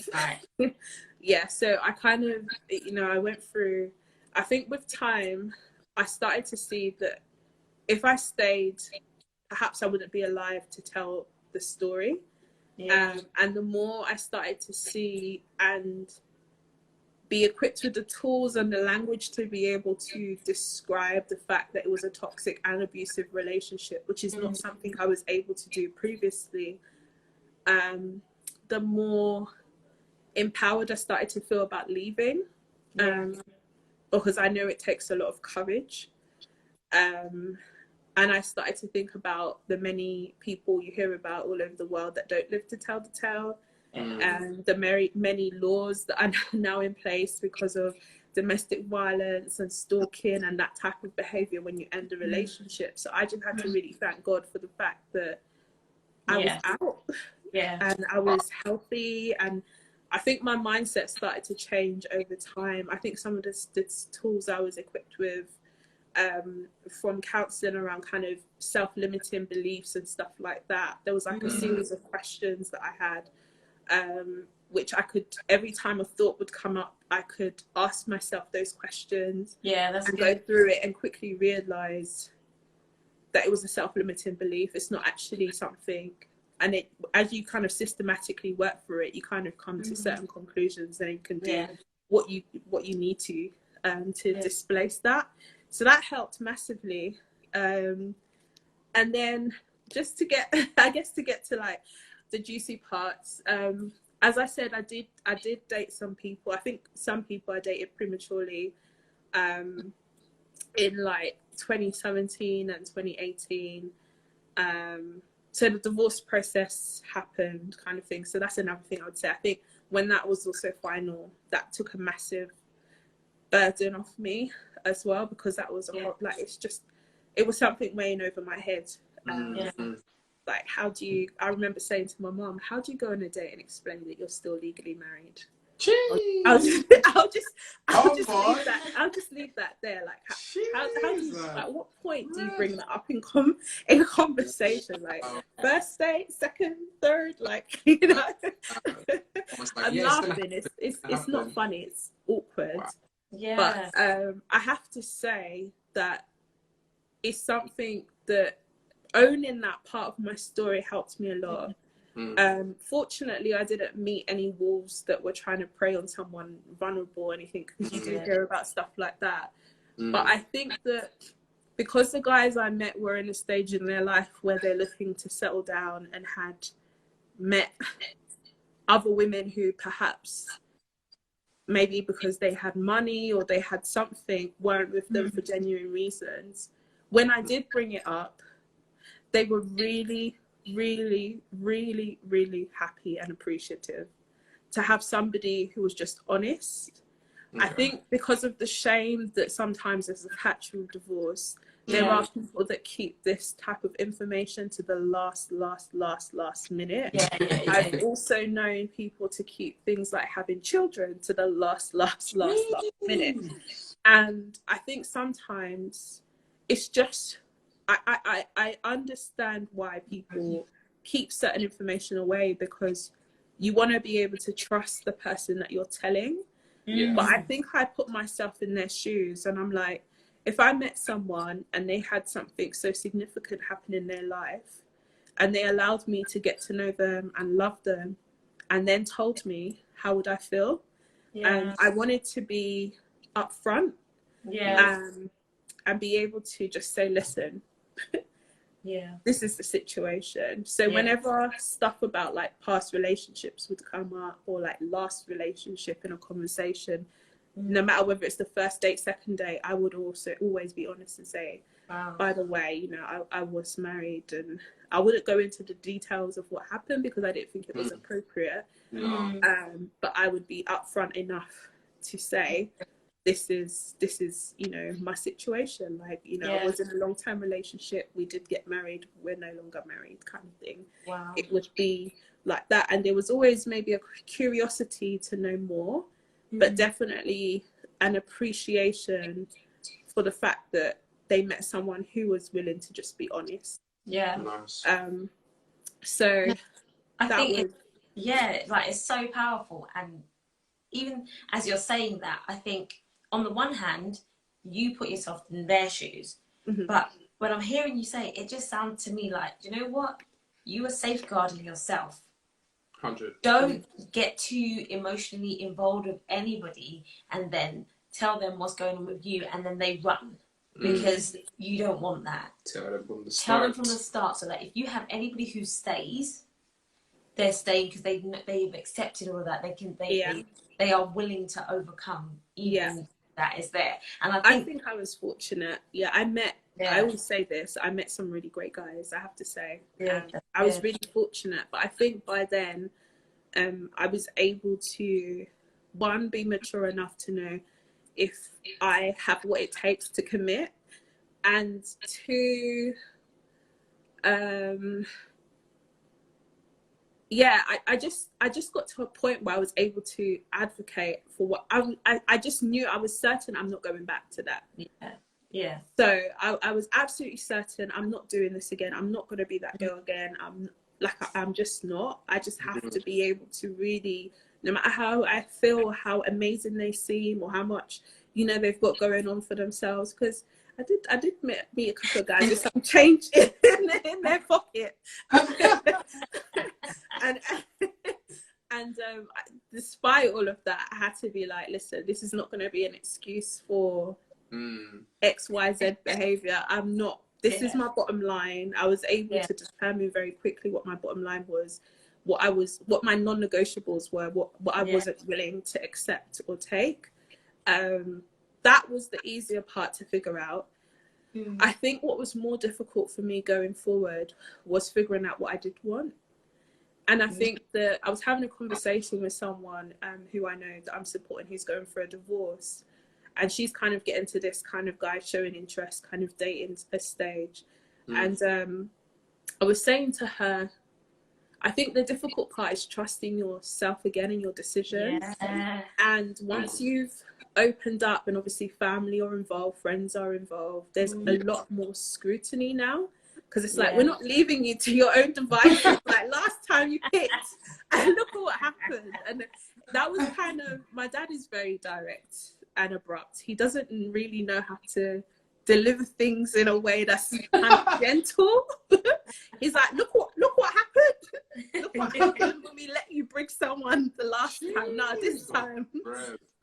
Yeah, so I kind of, you know, I went through, I think with time, I started to see that if I stayed, perhaps I wouldn't be alive to tell the story. And the more I started to see and be equipped with the tools and the language to be able to describe the fact that it was a toxic and abusive relationship, which is not something I was able to do previously, the more empowered I started to feel about leaving, because I know it takes a lot of courage. And I started to think about the many people you hear about all over the world that don't live to tell the tale, and the many laws that are now in place because of domestic violence and stalking and that type of behavior when you end a relationship. So I just had to really thank God for the fact that I was out and I was healthy, and I think my mindset started to change over time. I think some of the tools I was equipped with from counselling around kind of self-limiting beliefs and stuff like that, there was like a series of questions that I had which I could, every time a thought would come up, I could ask myself those questions. Yeah, that's and good. go through it and quickly realize that it was a self-limiting belief. It's not actually something. And it, as you kind of systematically work through it, you kind of come to certain conclusions, and you can do what you need to displace that. So that helped massively. And then just to get, I guess, to get to like the juicy parts. As I said, I did date some people. I think some people I dated prematurely, in like 2017 and 2018. So the divorce process happened, kind of thing. So that's another thing I would say. I think when that was also final, that took a massive burden off me as well, because that was like, it was something weighing over my head. Like, how do you, I remember saying to my mom, how do you go on a date and explain that you're still legally married? I'll just leave that there. Like, how do you, at what point do you bring that up in conversation? Like, first date, second, third, like, you know. I'm laughing. It's not funny. It's awkward. Yeah. But I have to say that it's something that owning that part of my story helped me a lot. Fortunately, I didn't meet any wolves that were trying to prey on someone vulnerable or anything, because you do hear about stuff like that. But I think that because the guys I met were in a stage in their life where they're looking to settle down and had met other women who perhaps, maybe because they had money or they had something, weren't with them for genuine reasons, when I did bring it up, they were really, really, really, really happy and appreciative to have somebody who was just honest. I think because of the shame that sometimes is attached with divorce, there are people that keep this type of information to the last minute. I've also known people to keep things like having children to the last minute. And I think sometimes it's just, I understand why people keep certain information away, because you want to be able to trust the person that you're telling. But I think I put myself in their shoes, and I'm like, if I met someone and they had something so significant happen in their life, and they allowed me to get to know them and love them, and then told me, how would I feel? And I wanted to be upfront, and be able to just say, listen, this is the situation. So whenever stuff about like past relationships would come up, or like last relationship in a conversation, no matter whether it's the first date, second date, I would also always be honest and say, by the way, you know, I was married, and I wouldn't go into the details of what happened because I didn't think it was appropriate. But I would be upfront enough to say, this is, you know, my situation. Like, you know, I was in a long-term relationship. We did get married. We're no longer married, kind of thing. It would be like that. And there was always maybe a curiosity to know more, but definitely an appreciation for the fact that they met someone who was willing to just be honest. So I think like, it's so powerful. And even as you're saying that, I think on the one hand, you put yourself in their shoes, but when I'm hearing you say, it just sounds to me like, you know what? You are safeguarding yourself. 100. Don't get too emotionally involved with anybody and then tell them what's going on with you, and then they run, because you don't want that. Tell them from the start. Tell them from the start, so that if you have anybody who stays, they're staying because they've accepted all of that. They are willing to overcome even that is there. And I think I was fortunate. I always say this, I met some really great guys, I have to say. I was really fortunate, but I think by then I was able to, one, be mature enough to know if I have what it takes to commit, and two, I just got to a point where I was able to advocate for what I just knew. I was certain I'm not going back to that. So I was absolutely certain I'm not doing this again. I'm not going to be that girl again. I'm just not. I just have to be able to really no matter how I feel, how amazing they seem, or how much, you know, they've got going on for themselves. Because I did meet a couple of guys with some change in their pocket. And despite all of that, I had to be like, listen, this is not going to be an excuse for XYZ behavior. I'm not, this is my bottom line. I was able to determine very quickly what my bottom line was, what my non-negotiables were, what I wasn't willing to accept or take. That was the easier part to figure out. I think what was more difficult for me going forward was figuring out what I did want. And I think that I was having a conversation with someone who I know that I'm supporting, who's going for a divorce. And she's kind of getting to this kind of guy showing interest, kind of dating a stage. And I was saying to her, I think the difficult part is trusting yourself again in your decisions. And once you've opened up, and obviously family are involved, friends are involved, there's a lot more scrutiny now. Because it's like, we're not leaving you to your own devices. Like last time you picked, and look at what happened. And that was kind of, my dad is very direct and abrupt. He doesn't really know how to deliver things in a way that's kind of gentle. He's like, look what happened. Look what happened when we let you bring someone the last time. Now this time,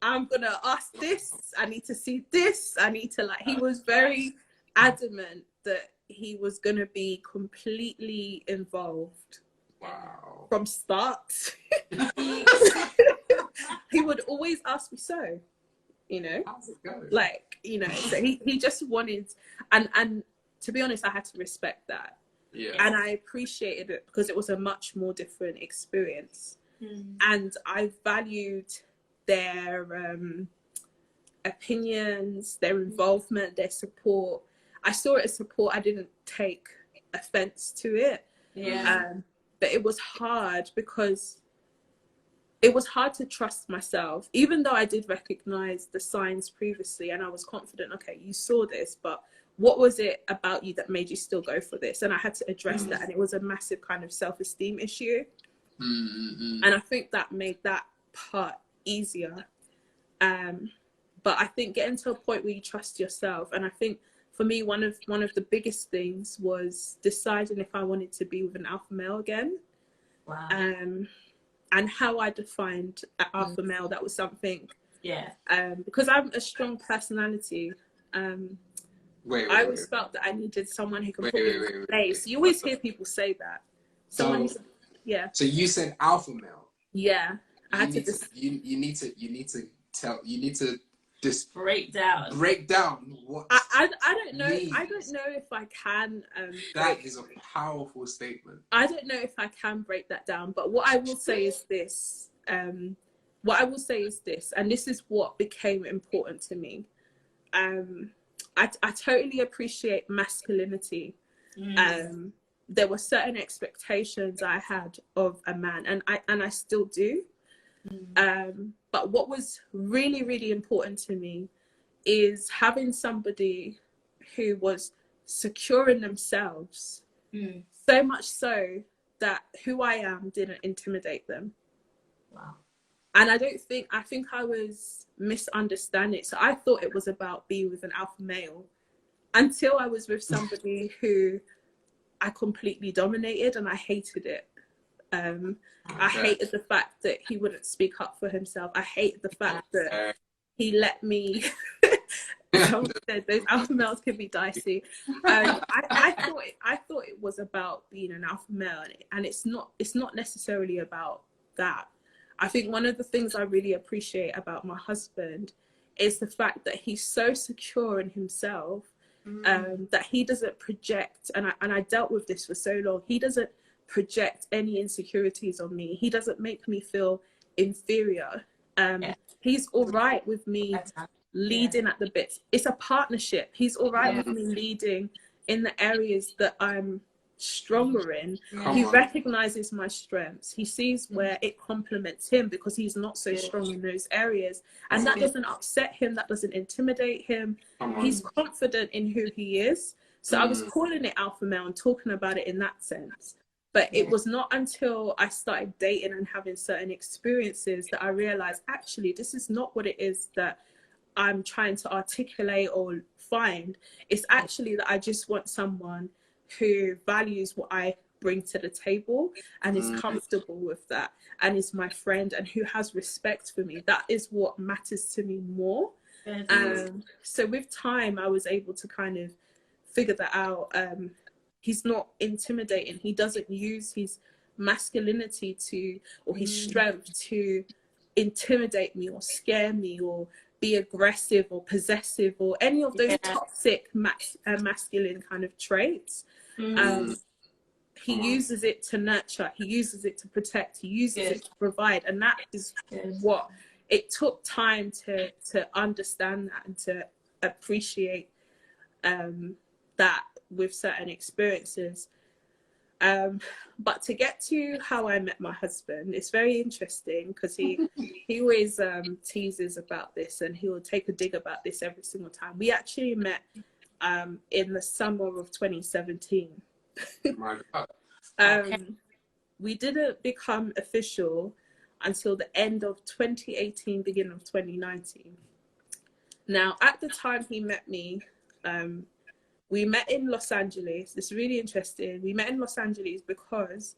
I'm gonna ask this. I need to see this. I need to he was very adamant that he was going to be completely involved from start. He would always ask me, so, you know, how's it going? Like, you know, so he just wanted, and to be honest, I had to respect that. And I appreciated it because it was a much more different experience. And I valued their opinions, their involvement, their support. I saw it as support. I didn't take offense to it. But it was hard because it was hard to trust myself, even though I did recognize the signs previously and I was confident, okay, you saw this, but what was it about you that made you still go for this? And I had to address that. And it was a massive kind of self-esteem issue. And I think that made that part easier. But I think getting to a point where you trust yourself, and I think for me, one of the biggest things was deciding if I wanted to be with an alpha male again. And how I defined an alpha male, that was something. Because I'm a strong personality. I always felt that I needed someone who can put me in place. You always hear people say that. Someone So you said alpha male. I had to you need to just break down what I don't know. means. I don't know if I can. That is a powerful statement. I don't know if I can break that down, but what I will say is this. And this is what became important to me. I totally appreciate masculinity. There were certain expectations I had of a man, and I still do. But what was really, really important to me is having somebody who was secure in themselves, so much so that who I am didn't intimidate them. And I think I was misunderstanding it. So I thought it was about being with an alpha male until I was with somebody who I completely dominated, and I hated it. I hated the fact that he wouldn't speak up for himself. I hated the fact that he let me. Someone said those alpha males can be dicey. I thought it was about being an alpha male, and it's not necessarily about that. I think one of the things I really appreciate about my husband is the fact that he's so secure in himself, that he doesn't project, and I dealt with this for so long. He doesn't project any insecurities on me. He doesn't make me feel inferior. He's all right with me leading at the bits. It's a partnership. He's all right with me leading in the areas that I'm stronger in. He recognizes my strengths. He sees where it complements him because he's not so strong in those areas, and that doesn't upset him, that doesn't intimidate him. He's confident in who he is. So I was calling it alpha male and talking about it in that sense. But it was not until I started dating and having certain experiences that I realized, actually, this is not what it is that I'm trying to articulate or find. It's actually that I just want someone who values what I bring to the table and is comfortable with that and is my friend and who has respect for me. That is what matters to me more. So with time, I was able to kind of figure that out. He's not intimidating. He doesn't use his masculinity to, or his strength to intimidate me or scare me or be aggressive or possessive or any of those toxic masculine kind of traits. He uses it to nurture. He uses it to protect. He uses it to provide. And that is what it took time to understand that and to appreciate that with certain experiences. But to get to how I met my husband, it's very interesting because he always teases about this and he will take a dig about this every single time. We actually met in the summer of 2017. My God. We didn't become official until the end of 2018, beginning of 2019. Now, at the time he met me, we met in Los Angeles. It's really interesting. We met in Los Angeles because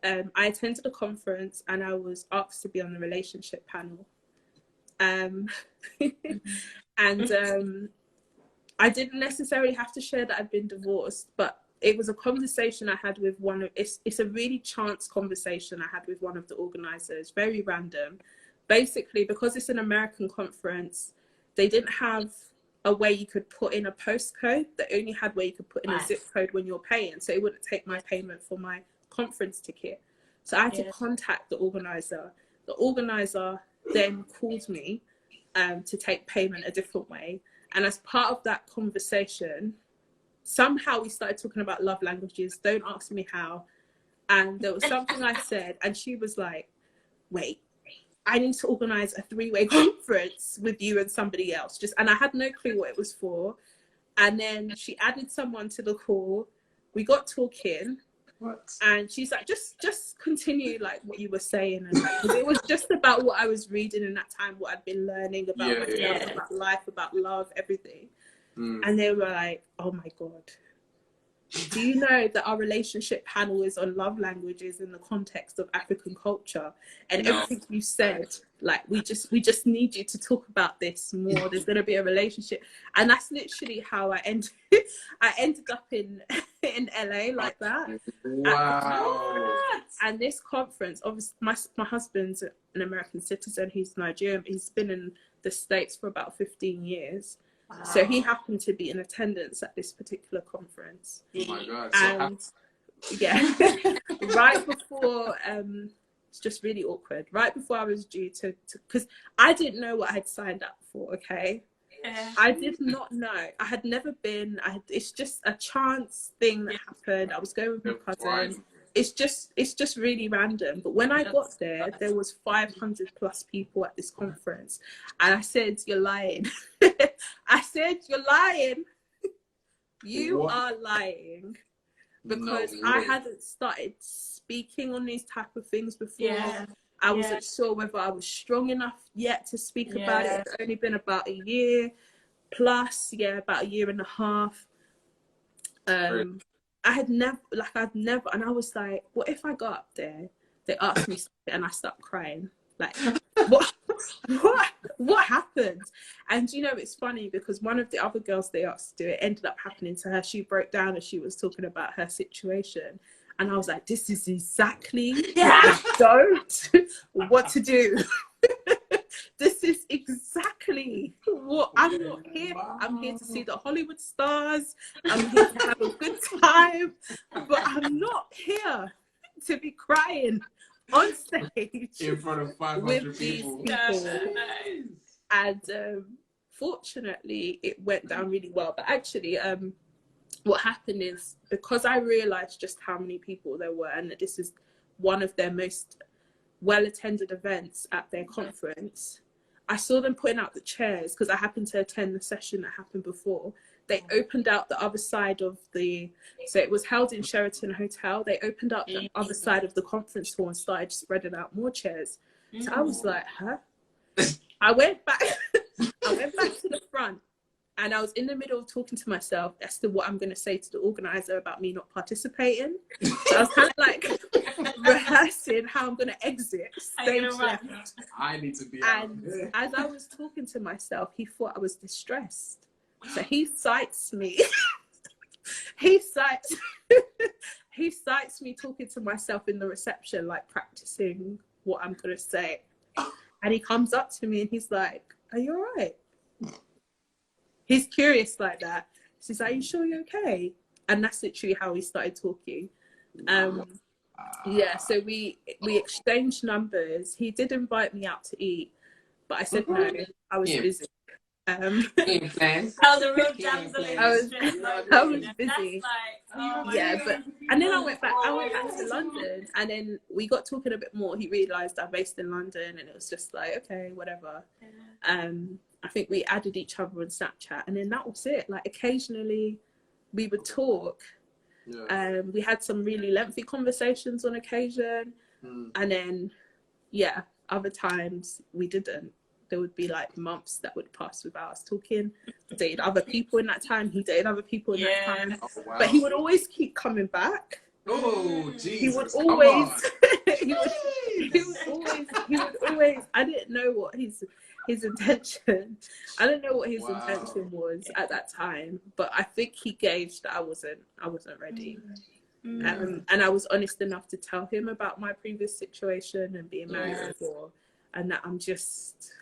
I attended a conference and I was asked to be on the relationship panel. And I didn't necessarily have to share that I'd been divorced, but it was a conversation I had with one of, it's a really chance conversation I had with one of the organizers, very random. Basically, because it's an American conference, they didn't have a way you could put in a postcode. They only had where you could put in a zip code when you're paying. So it wouldn't take my payment for my conference ticket. So I had to contact the organizer. The organizer then called me to take payment a different way. And as part of that conversation, somehow we started talking about love languages. Don't ask me how. And there was something I said, and she was like, wait, I need to organize a 3-way conference with you and somebody else. And I had no clue what it was for. And then she added someone to the call. We got talking. What? And she's like, just continue like what you were saying. And like, 'cause it was just about what I was reading in that time, what I'd been learning about myself, about life, about love, everything. And they were like, oh my God, do you know that our relationship panel is on love languages in the context of African culture? And everything you said, like, we just need you to talk about this more. There's going to be a relationship. And that's literally how I ended up in LA like that. Wow. And this conference, obviously my husband's an American citizen. He's Nigerian. He's been in the States for about 15 years. Wow. So he happened to be in attendance at this particular conference. Oh my God. And right before, it's just really awkward. Right before I was due to, because I didn't know what I had signed up for, okay? I did not know. I had never been, it's just a chance thing that happened. I was going with my cousin. It's just really random. But when I got there, there was 500 plus people at this conference. And I said, you're lying. I said, you're lying. You are lying. Because I hadn't started speaking on these type of things before. I wasn't sure whether I was strong enough yet to speak about it. It's only been about a year plus, about a year and a half. I'd never, and I was like, what if I go up there, they ask me something and I start crying? Like, what happened? And you know, it's funny because one of the other girls they asked to do it ended up happening to her. She broke down and she was talking about her situation. And I was like, this is exactly what I don't want to do. This is exactly what I'm not here. I'm here to see the Hollywood stars. I'm here to have a good time. But I'm not here to be crying on stage in front of 500 people. And fortunately, it went down really well. But actually, what happened is, because I realized just how many people there were and that this is one of their most well-attended events at their conference, I saw them putting out the chairs because I happened to attend the session that happened before. they opened out the other side of so it was held in Sheraton Hotel. They opened up the other side of the conference hall and started spreading out more chairs. So I was like, huh? I went back to the front, and I was in the middle of talking to myself as to what I'm going to say to the organizer about me not participating. So I was kind of like rehearsing how I'm going to exit stage left. I need to be And as I was talking to myself, he thought I was distressed. So he cites me. he cites me talking to myself in the reception, like practicing what I'm going to say. And he comes up to me and he's like, are you all right? He's curious like that. He says, are you sure you're okay? And that's literally how we started talking. Yeah, so we exchanged numbers. He did invite me out to eat, but I said no, I was busy. I was busy. And then I went back to London, and then we got talking a bit more. He realised I'm based in London, and it was just like, okay, whatever. I think we added each other on Snapchat, and then that was it. Like occasionally we would talk. We had some really lengthy conversations on occasion, and then other times we didn't. There would be like months that would pass without us talking. I dated other people in that time. He dated other people in that time. Oh, wow. But he would always keep coming back. Oh, Jesus. He would always, he would always, I didn't know what his intention. I don't know what his intention was at that time, but I think he gauged that I wasn't ready. And I was honest enough to tell him about my previous situation and being married before, and that I'm just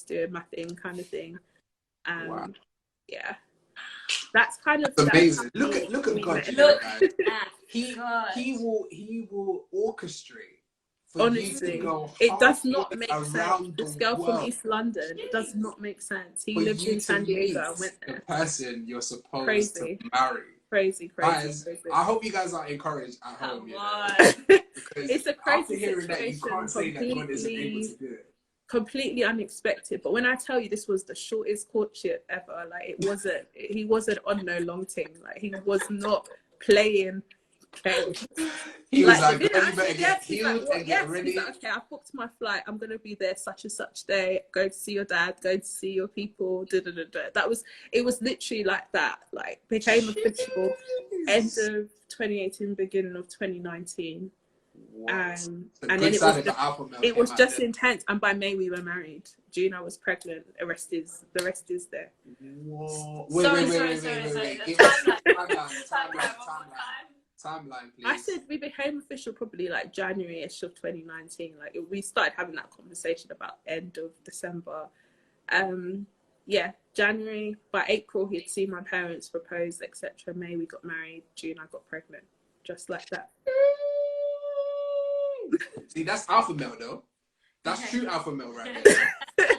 doing my thing kind of thing. That's kind of amazing. Look at God. Look, he will orchestrate for honestly, you to go it does not make sense. around This girl world. From East London, it does not make sense. He For lives you in San to Diego. meet I went there. the person you're supposed Crazy. to marry. Crazy. Guys, I hope you guys are encouraged at home. It's a crazy after hearing situation. that, you can't say that God isn't able to do it. Completely unexpected. But when I tell you this was the shortest courtship ever, like he wasn't on no long thing. Like he was not playing games. He was like, you you better get healed and get ready. He's like, okay, I booked my flight. I'm gonna be there such and such day. Go to see your dad. Go to see your people. It was literally like that. Like became official end of 2018, beginning of 2019. And then it was just intense. And by May we were married. June I was pregnant. The rest is there. Whoa. Sorry. Timeline, please. I said we became official probably like January-ish of 2019. Like we started having that conversation about end of December. January. By April he'd seen my parents propose, etc. May we got married. June I got pregnant. Just like that. See, that's alpha male though. That's true alpha male right there.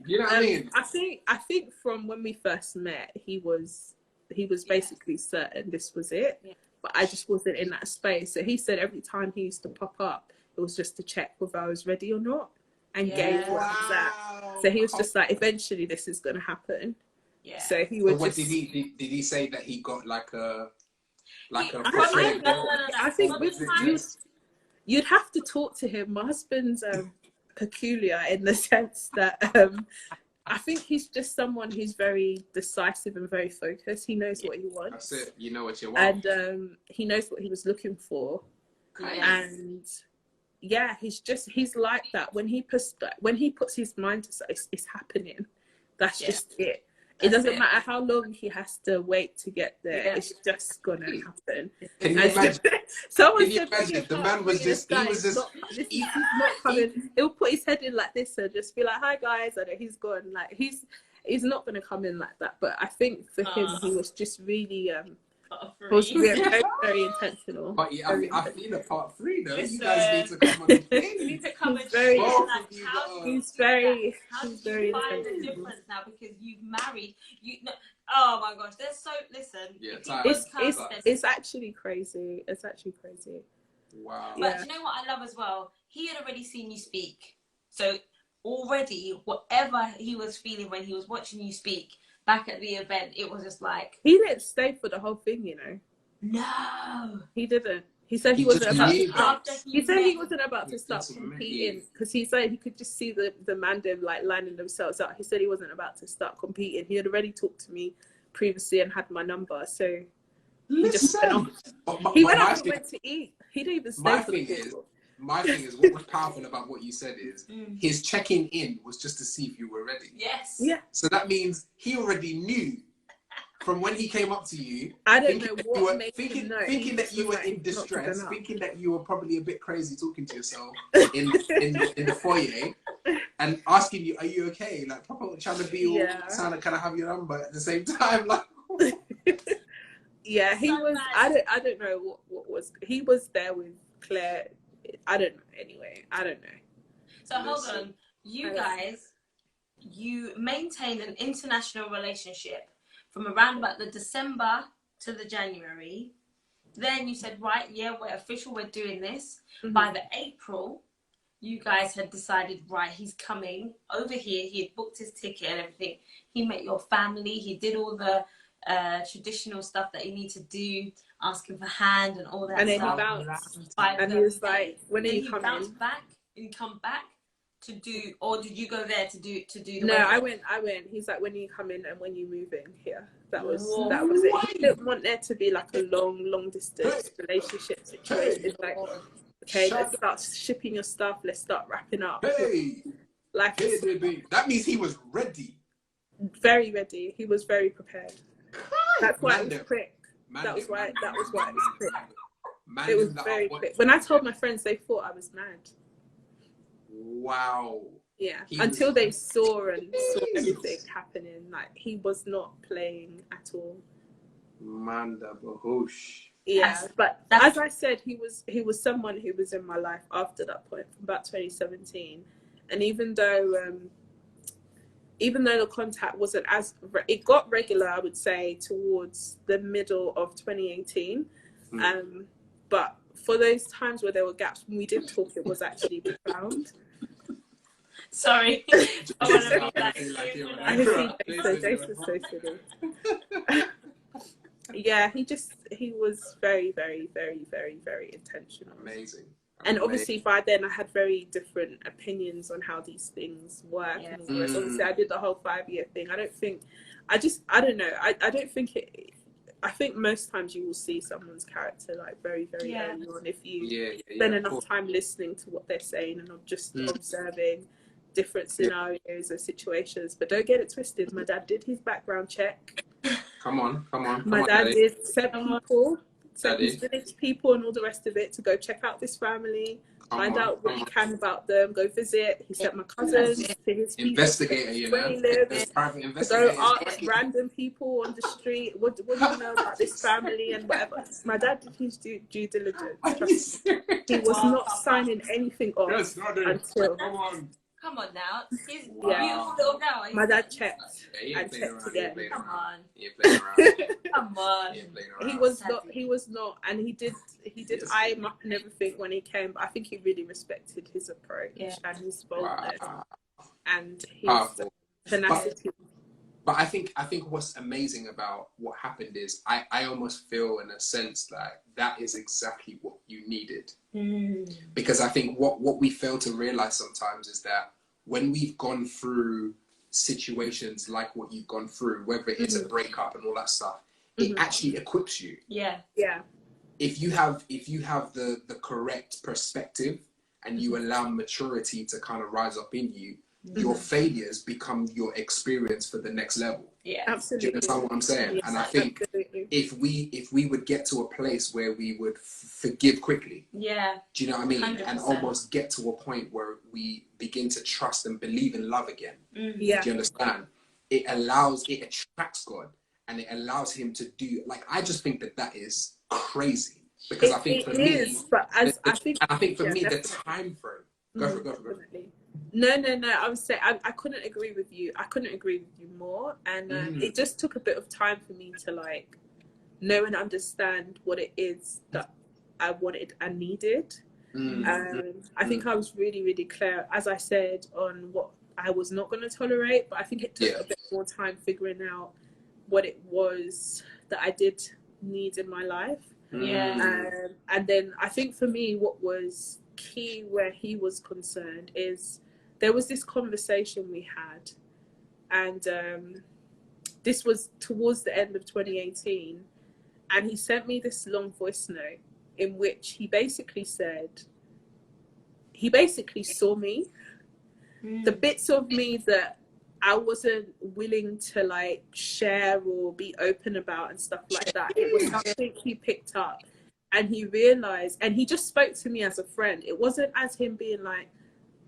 You know what I mean? I think from when we first met, he was basically certain this was it. Yeah. But I just wasn't in that space. So he said every time he used to pop up, it was just to check whether I was ready or not and gauge what I was at. So he was just like, eventually this is gonna happen. Yeah. So he would did he say that he got like a I think with you'd have to talk to him. My husband's peculiar in the sense that I think he's just someone who's very decisive and very focused. He knows what he wants. That's it. You know what you want. And he knows what he was looking for. Nice. And he's like that. When he puts his mind to something, it's happening. That's just it. It doesn't matter how long he has to wait to get there. Yeah. It's just gonna happen. Can you imagine? Someone said, the man was just, he's not coming. He'll put his head in like this and just be like, "Hi guys," and he's gone. Like he's not gonna come in like that. But I think for him, he was just really very, very intentional. But yeah, I feel a part 3 though. You guys need to come on the thing. You need to come and he's very how do you find the difference now because you've married? Oh my gosh, there's so it's actually crazy. It's actually crazy. Wow. But you know what I love as well? He had already seen you speak, so already whatever he was feeling when he was watching you speak, back at the event, it was just like... He didn't stay for the whole thing, you know. No. He didn't. He said he wasn't about to start. He said he wasn't about to start competing because he said he could just see the man them like lining themselves up. He said he wasn't about to start competing. He had already talked to me previously and had my number, so he just went off. He went off and went to eat. He didn't even stay for the football. My thing is, what was powerful about what you said is his checking in was just to see if you were ready. Yes. Yeah. So that means he already knew from when he came up to you. I don't know what made thinking, him know. thinking that you were in distress, thinking that you were probably a bit crazy talking to yourself in the foyer, and asking you, "Are you okay?" Like, proper trying to be all trying to kind of have your number at the same time, like. Yeah, he was. I don't know what was. He was there with Claire. I don't know. Anyway, I don't know. So hold on, you guys, you maintained an international relationship from around about the December to the January. Then you said, right, yeah, we're official, we're doing this. By the April, you guys had decided, right, he's coming over here. He had booked his ticket and everything. He met your family. He did all the traditional stuff that you need to do, asking for hand and all that and stuff. Then he bounced. And he was like, when are you coming? Bounce back and come back to do, or did you go there to do the No, wedding? I went. He's like, when are you coming and when you moving here? That was it. He didn't want there to be like a long distance relationship situation. It's like, okay, let's start shipping your stuff. Let's start wrapping up. Hey, like that means he was ready. Very ready. He was very prepared. That's why it was quick. That was why it was quick. It was very quick. When I told my friends, they thought I was mad. Wow. Yeah. Until they saw everything happening. Like, he was not playing at all. Manda Bahush. Yeah, but as I said, he was someone who was in my life after that point, from about 2017. And even though the contact wasn't it got regular, I would say, towards the middle of 2018. But for those times where there were gaps when we did talk, it was actually profound. Sorry. Jason's so silly. Yeah, he was very, very, very, very, very intentional. Amazing. And obviously by then I had very different opinions on how these things work. Yeah. And all the rest. Obviously I did the whole 5-year thing. I think most times you will see someone's character like very, very early on if you spend enough time listening to what they're saying and just observing different scenarios and situations. But don't get it twisted. My dad did his background check. Come on. My dad did send his village people and all the rest of it to go check out this family, find out what he can about them, go visit. He sent my cousins to his investigator, where he lives, to go ask random people on the street, what do you know about this family and whatever. My dad did his due diligence. He was not signing anything off until... Come on now. He's beautiful little girl. My dad checked and checked again. Come on. Come on. He was not, and he did eye him up and everything when he came, but I think he really respected his approach and his boldness and his tenacity. But I think what's amazing about what happened is I almost feel in a sense that is exactly what you needed. Because I think what we fail to realize sometimes is that when we've gone through situations like what you've gone through, whether it's a breakup and all that stuff, it actually equips you. Yeah. If you have the correct perspective and you allow maturity to kind of rise up in you, your failures become your experience for the next level. Yeah, absolutely. Do you understand what I'm saying? Yes, and I think if we would get to a place where we would forgive quickly, do you know what I mean? 100%. And almost get to a point where we begin to trust and believe in love again. Do you understand? It attracts God, and it allows him to do. Like, I just think that is crazy, because I think for me, the time frame. Go for it. No. I would say I couldn't agree with you. I couldn't agree with you more. And it just took a bit of time for me to like know and understand what it is that I wanted and needed. I think I was really, really clear, as I said, on what I was not going to tolerate, but I think it took a bit more time figuring out what it was that I did need in my life. And then I think for me, what was key where he was concerned is there was this conversation we had, and this was towards the end of 2018, and he sent me this long voice note in which he basically saw me, the bits of me that I wasn't willing to like share or be open about and stuff like that. It was something he picked up, and he realized, and he just spoke to me as a friend. It wasn't as him being like,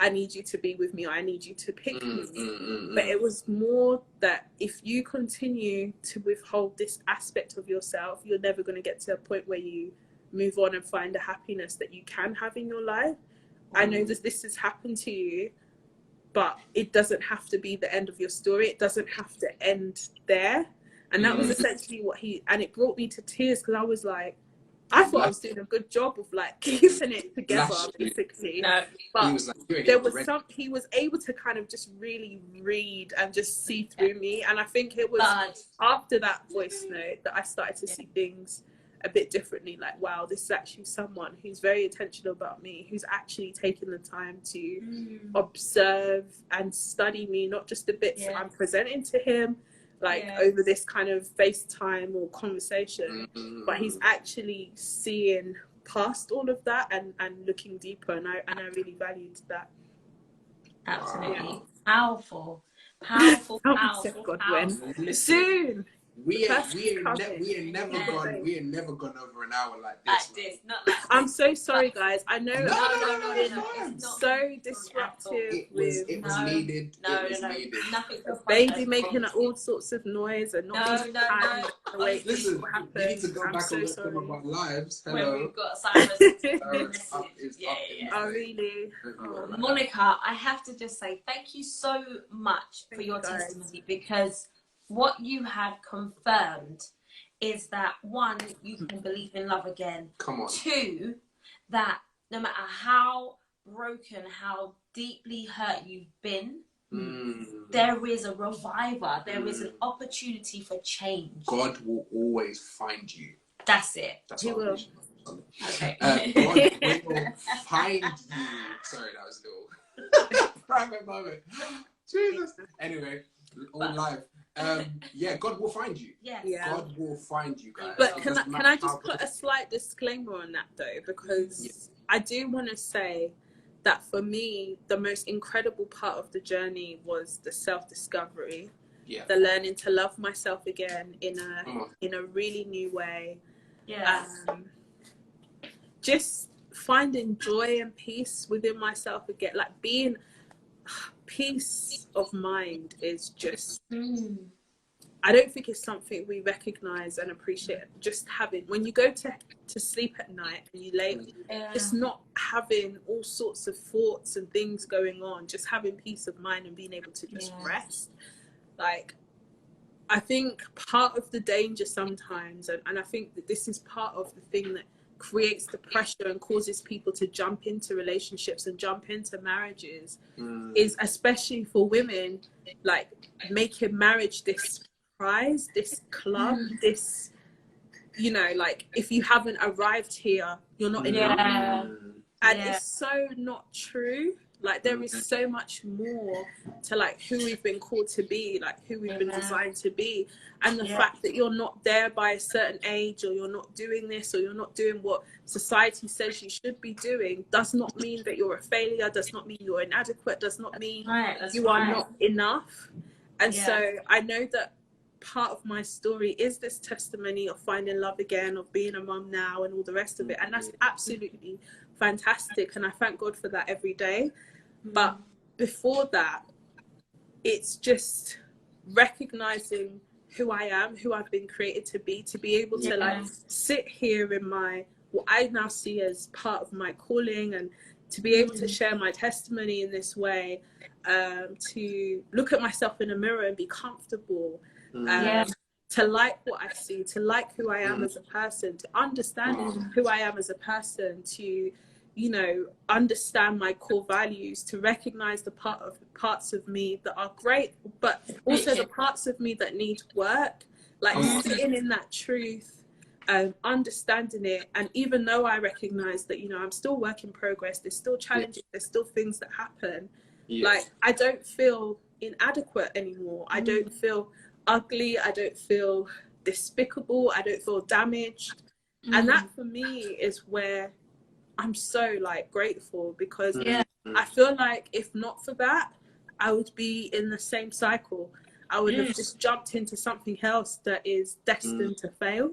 I need you to be with me, or I need you to pick me. But it was more that if you continue to withhold this aspect of yourself, you're never going to get to a point where you move on and find the happiness that you can have in your life. I know that this has happened to you, but it doesn't have to be the end of your story. It doesn't have to end there. And that was essentially what and it brought me to tears, because I was like, I thought I was doing a good job of like keeping it together, basically. No. But he was able to kind of just really read and just see through me. And I think it was after that voice note that I started to see things a bit differently. Like, wow, this is actually someone who's very intentional about me, who's actually taken the time to observe and study me, not just the bits that I'm presenting to him, like over this kind of FaceTime or conversation, but he's actually seeing past all of that and looking deeper, and I really valued that. Absolutely. Powerful. Powerful. Soon. We ain't never gone over an hour like this. Not like I'm so sorry, guys. I know it's so disruptive. It was needed. Nothing. Baby making all sorts of noise and not being kind the way Listen, happens. you need to go back and look at some of our lives. Hello. When we've got Cyrus. Oh, really? Monica, I have to just say thank you so much for your testimony, because what you have confirmed is that, one, you can believe in love again. Come on. Two, that no matter how broken, how deeply hurt you've been, there is a reviver. There is an opportunity for change. God will always find you. That's it. That's He will. Okay. God will find you. Sorry, that was a little private moment. Jesus. Anyway, all live. God will find you. Yes. God will find you, guys. But can I just put a slight disclaimer on that though, because I do want to say that for me, the most incredible part of the journey was the self-discovery, the learning to love myself again in a really new way. Just finding joy and peace within myself again, like being peace of mind is just I don't think it's something we recognize and appreciate. Just having, when you go to sleep at night and you lay, just not having all sorts of thoughts and things going on, just having peace of mind and being able to just rest. Like, I think part of the danger sometimes, and I think that this is part of the thing that creates the pressure and causes people to jump into relationships and jump into marriages, is especially for women, like making marriage this prize, this club, this, you know, like if you haven't arrived here, you're not enough. And it's so not true. Like there is so much more to like who we've been called to be, like who we've been designed to be. And the fact that you're not there by a certain age, or you're not doing this, or you're not doing what society says you should be doing, does not mean that you're a failure, does not mean you're inadequate, does not mean you are not enough. And so I know that part of my story is this testimony of finding love again, of being a mum now and all the rest of it. And that's absolutely fantastic. And I thank God for that every day. But before that, it's just recognizing who I am, who I've been created to be able to like sit here in my, what I now see as part of my calling, and to be able to share my testimony in this way, to look at myself in a mirror and be comfortable, to like what I see, to like who I am as a person, to understand who I am as a person, to you know, understand my core values, to recognize the parts of me that are great, but also the parts of me that need work, like sitting in that truth, understanding it. And even though I recognize that, you know, I'm still work in progress, there's still challenges, there's still things that happen, like I don't feel inadequate anymore. I don't feel ugly, I don't feel despicable, I don't feel damaged. And that for me is where I'm so like grateful, because I feel like if not for that, I would be in the same cycle. I would have just jumped into something else that is destined to fail,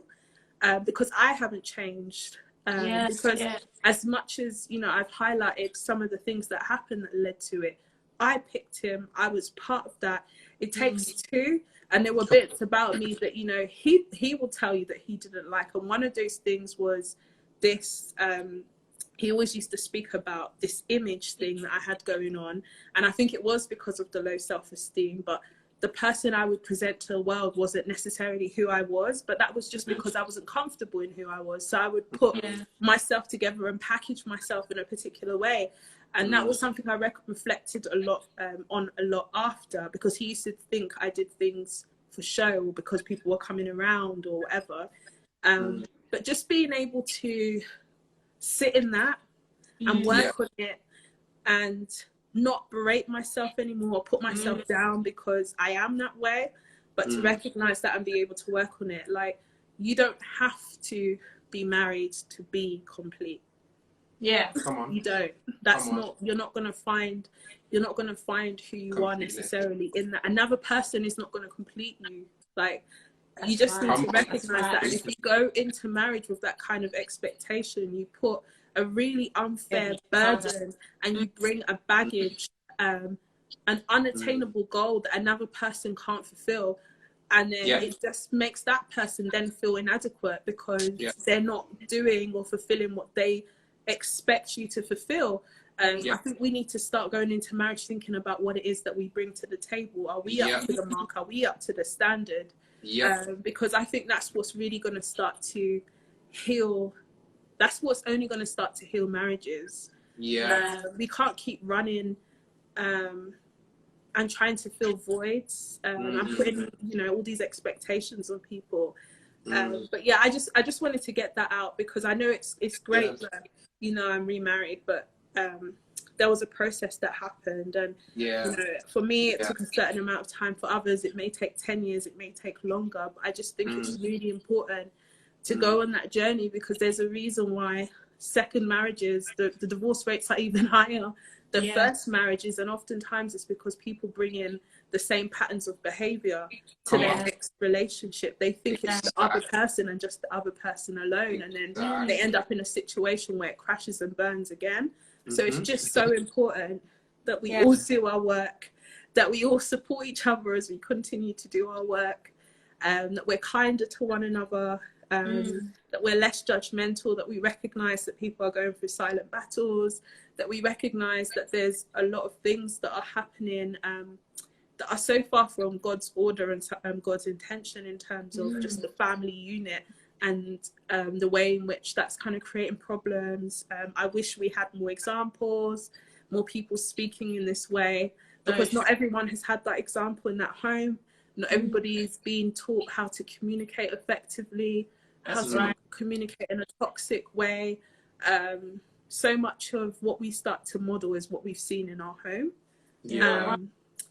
because I haven't changed. Because as much as, you know, I've highlighted some of the things that happened that led to it, I picked him, I was part of that. It takes two. And there were bits about me that, you know, he will tell you that he didn't like. And one of those things was this, he always used to speak about this image thing that I had going on. And I think it was because of the low self-esteem, but the person I would present to the world wasn't necessarily who I was, but that was just because I wasn't comfortable in who I was. So I would put myself together and package myself in a particular way. And that was something I reflected a lot on a lot after, because he used to think I did things for show or because people were coming around or whatever. But just being able to sit in that and work on it and not berate myself anymore, put myself down because I am that way, but to recognize that and be able to work on it. Like, you don't have to be married to be complete. Come on. You don't. That's not, you're not going to find who you are necessarily in that. Another person is not going to complete you. Like, you just need to recognize that. And if you go into marriage with that kind of expectation, you put a really unfair burden and you bring a baggage, an unattainable goal that another person can't fulfill. And then it just makes that person then feel inadequate because they're not doing or fulfilling what they expect you to fulfill. I think we need to start going into marriage thinking about what it is that we bring to the table. Are we up to the mark? Are we up to the standard? Because I think that's what's really going to start to heal. That's what's only going to start to heal marriages. We can't keep running and trying to fill voids and putting, you know, all these expectations on people. But yeah, I just wanted to get that out, because I know it's great that, you know, I'm remarried, but there was a process that happened, and you know, for me it took a certain amount of time. For others it may take 10 years, it may take longer, but I just think it's really important to go on that journey, because there's a reason why second marriages, the divorce rates are even higher than first marriages, and oftentimes it's because people bring in the same patterns of behavior to their next relationship. They think it's the other person and just the other person alone, and then they end up in a situation where it crashes and burns again. So it's just so important that we all do our work, that we all support each other as we continue to do our work, that we're kinder to one another, that we're less judgmental, that we recognize that people are going through silent battles, that we recognize that there's a lot of things that are happening that are so far from God's order and God's intention in terms of just the family unit, and the way in which that's kind of creating problems. I wish we had more examples, more people speaking in this way, because not everyone has had that example in that home. Not everybody is being taught how to communicate effectively, how to communicate in a toxic way. So much of what we start to model is what we've seen in our home.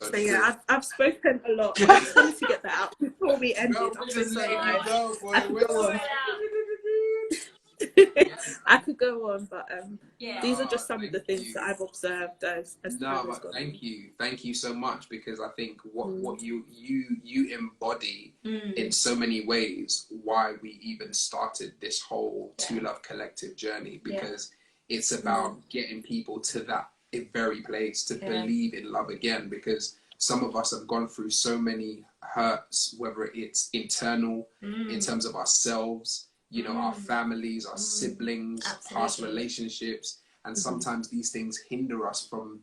So yeah, I've spoken a lot. I just wanted to get that out before we ended. I'm so sorry, guys. I could go on. I could go on, but these are just some of the things that I've observed as thank you so much, because I think what you embody in so many ways why we even started this whole To Love Collective journey, because it's about getting people to that very place to believe in love again, because some of us have gone through so many hurts, whether it's internal in terms of ourselves, you know, our families, our siblings, past relationships, and sometimes these things hinder us from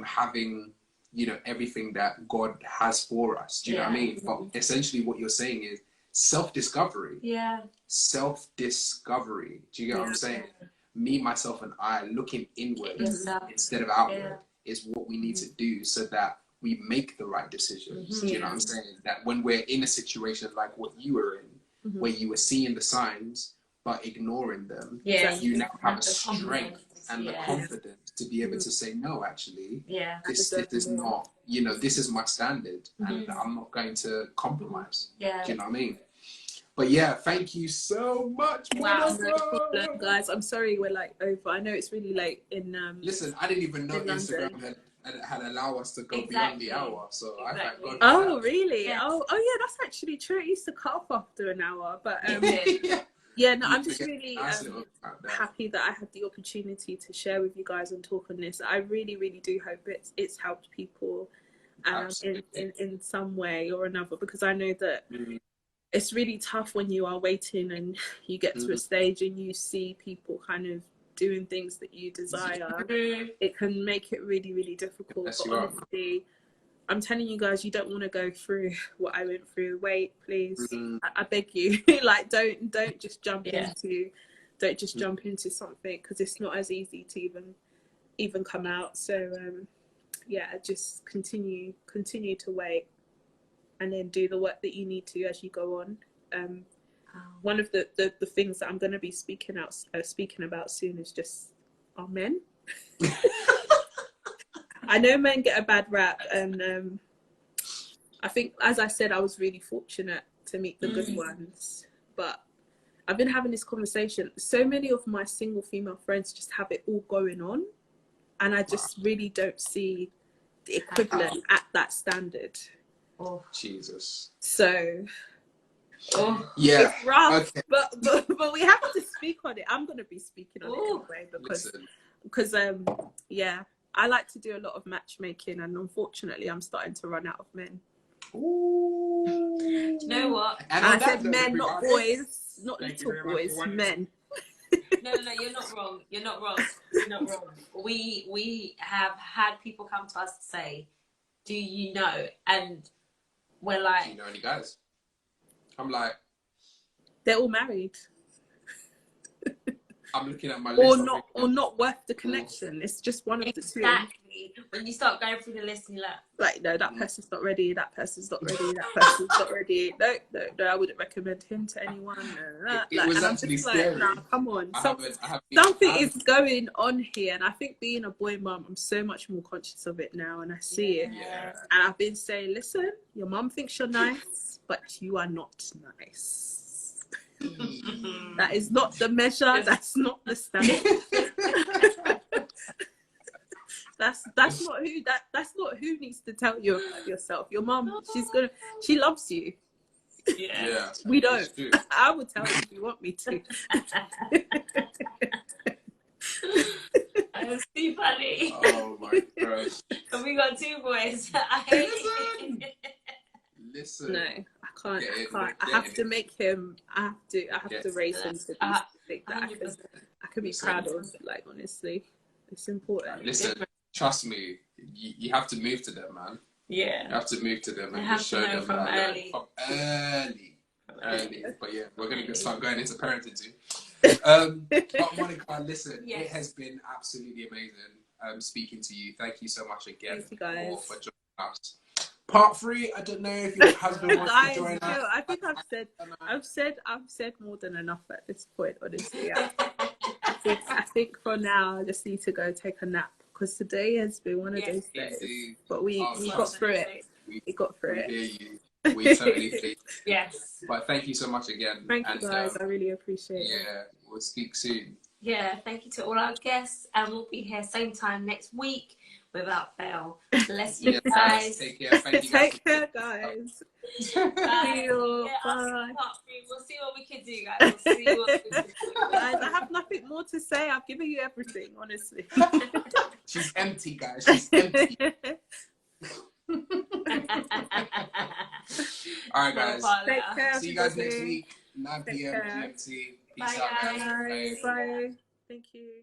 having, you know, everything that God has for us. Do you know what I mean? But essentially what you're saying is self-discovery. Self-discovery. Do you get what I'm saying? me, myself, and I looking inward Yourself. instead of outward is what we need to do so that we make the right decisions. Do you know what I'm saying? That when we're in a situation like what you were in, where you were seeing the signs but ignoring them, you now have a strength and the confidence to be able to say, no, actually, this is not, you know, this is my standard, and I'm not going to compromise. Do you know what I mean? But yeah, thank you so much. Wow, no problem, guys. I'm sorry we're like over. I know it's really late in listen, I didn't even know Instagram had allowed us to go beyond the hour, so I thank God for Oh, that. really? Yeah. Oh yeah, that's actually true. It used to cut off after an hour, but yeah, no, I'm just really happy that I had the opportunity to share with you guys and talk on this. I really, really do hope it's helped people in some way or another, because I know that it's really tough when you are waiting and you get to a stage and you see people kind of doing things that you desire. It can make it really, really difficult. But honestly, I'm telling you guys, you don't want to go through what I went through. Wait, please. I beg you. Like, don't just jump into something, because it's not as easy to even come out. So yeah, just continue to wait, and then do the work that you need to as you go on. One of the things that I'm going to be speaking about soon is just our men. I know men get a bad rap, and I think, as I said, I was really fortunate to meet the good ones. But I've been having this conversation. So many of my single female friends just have it all going on, and I just really don't see the equivalent at that standard. Oh, Jesus. So, yeah, it's rough, okay. but we have to speak on it. I'm going to be speaking on it anyway, because yeah, I like to do a lot of matchmaking, and unfortunately, I'm starting to run out of men. Ooh. Do you know what? And I said men, not boys, not little boys, men. No, you're not wrong. You're not wrong. You're not wrong. We have had people come to us and say, "Do you know?" And we're like, "Do you know any guys?" I'm like, they're all married. I'm looking at my list. Or not worth the connection. It's just one of the two. Exactly. When you start going through the list, and you're like, no, that person's not ready. That person's not ready. That person's not ready. No, I wouldn't recommend him to anyone. It was actually scary. Like, nah, come on. Something is going on here, and I think being a boy mum, I'm so much more conscious of it now, and I see it. Yeah. And I've been saying, listen, your mum thinks you're nice, but you are not nice. That is not the measure. That's not the standard. That's not who needs to tell you about yourself. Your mum, she loves you. Yeah. We don't. I would tell you if you want me to. That's too funny. Oh my God. And we got two boys. I hate it. Listen. No, I can't. I have to make him. I have to raise him to be something that I can be proud of. Like, honestly, it's important. Listen, trust me. You have to move to them, man. Yeah. You have to move to them and just show them from early. But yeah, we're gonna start going into parenting too. But Monica, listen, it has been absolutely amazing speaking to you. Thank you so much again for joining us. Part 3, I don't know if your husband wants to join us. I think I've said more than enough at this point, honestly. I think for now I just need to go take a nap, because today has been one of those days. But we got through it. We got through it. Hear you. We totally did. Yes. But thank you so much again. Thank you guys. I really appreciate it. Yeah, we'll speak soon. Yeah, thank you to all our guests, and we'll be here same time next week without fail. Bless you guys. Take care. Thank you guys. Take care, guys. Bye. Bye. We'll see what we can do, guys. We'll see what we can do. Guys, I have nothing more to say. I've given you everything, honestly. She's empty, guys. She's empty. All right, guys. Take care. See you guys next week. 9 p.m. GMT. Peace out, guys. Bye. Thank you.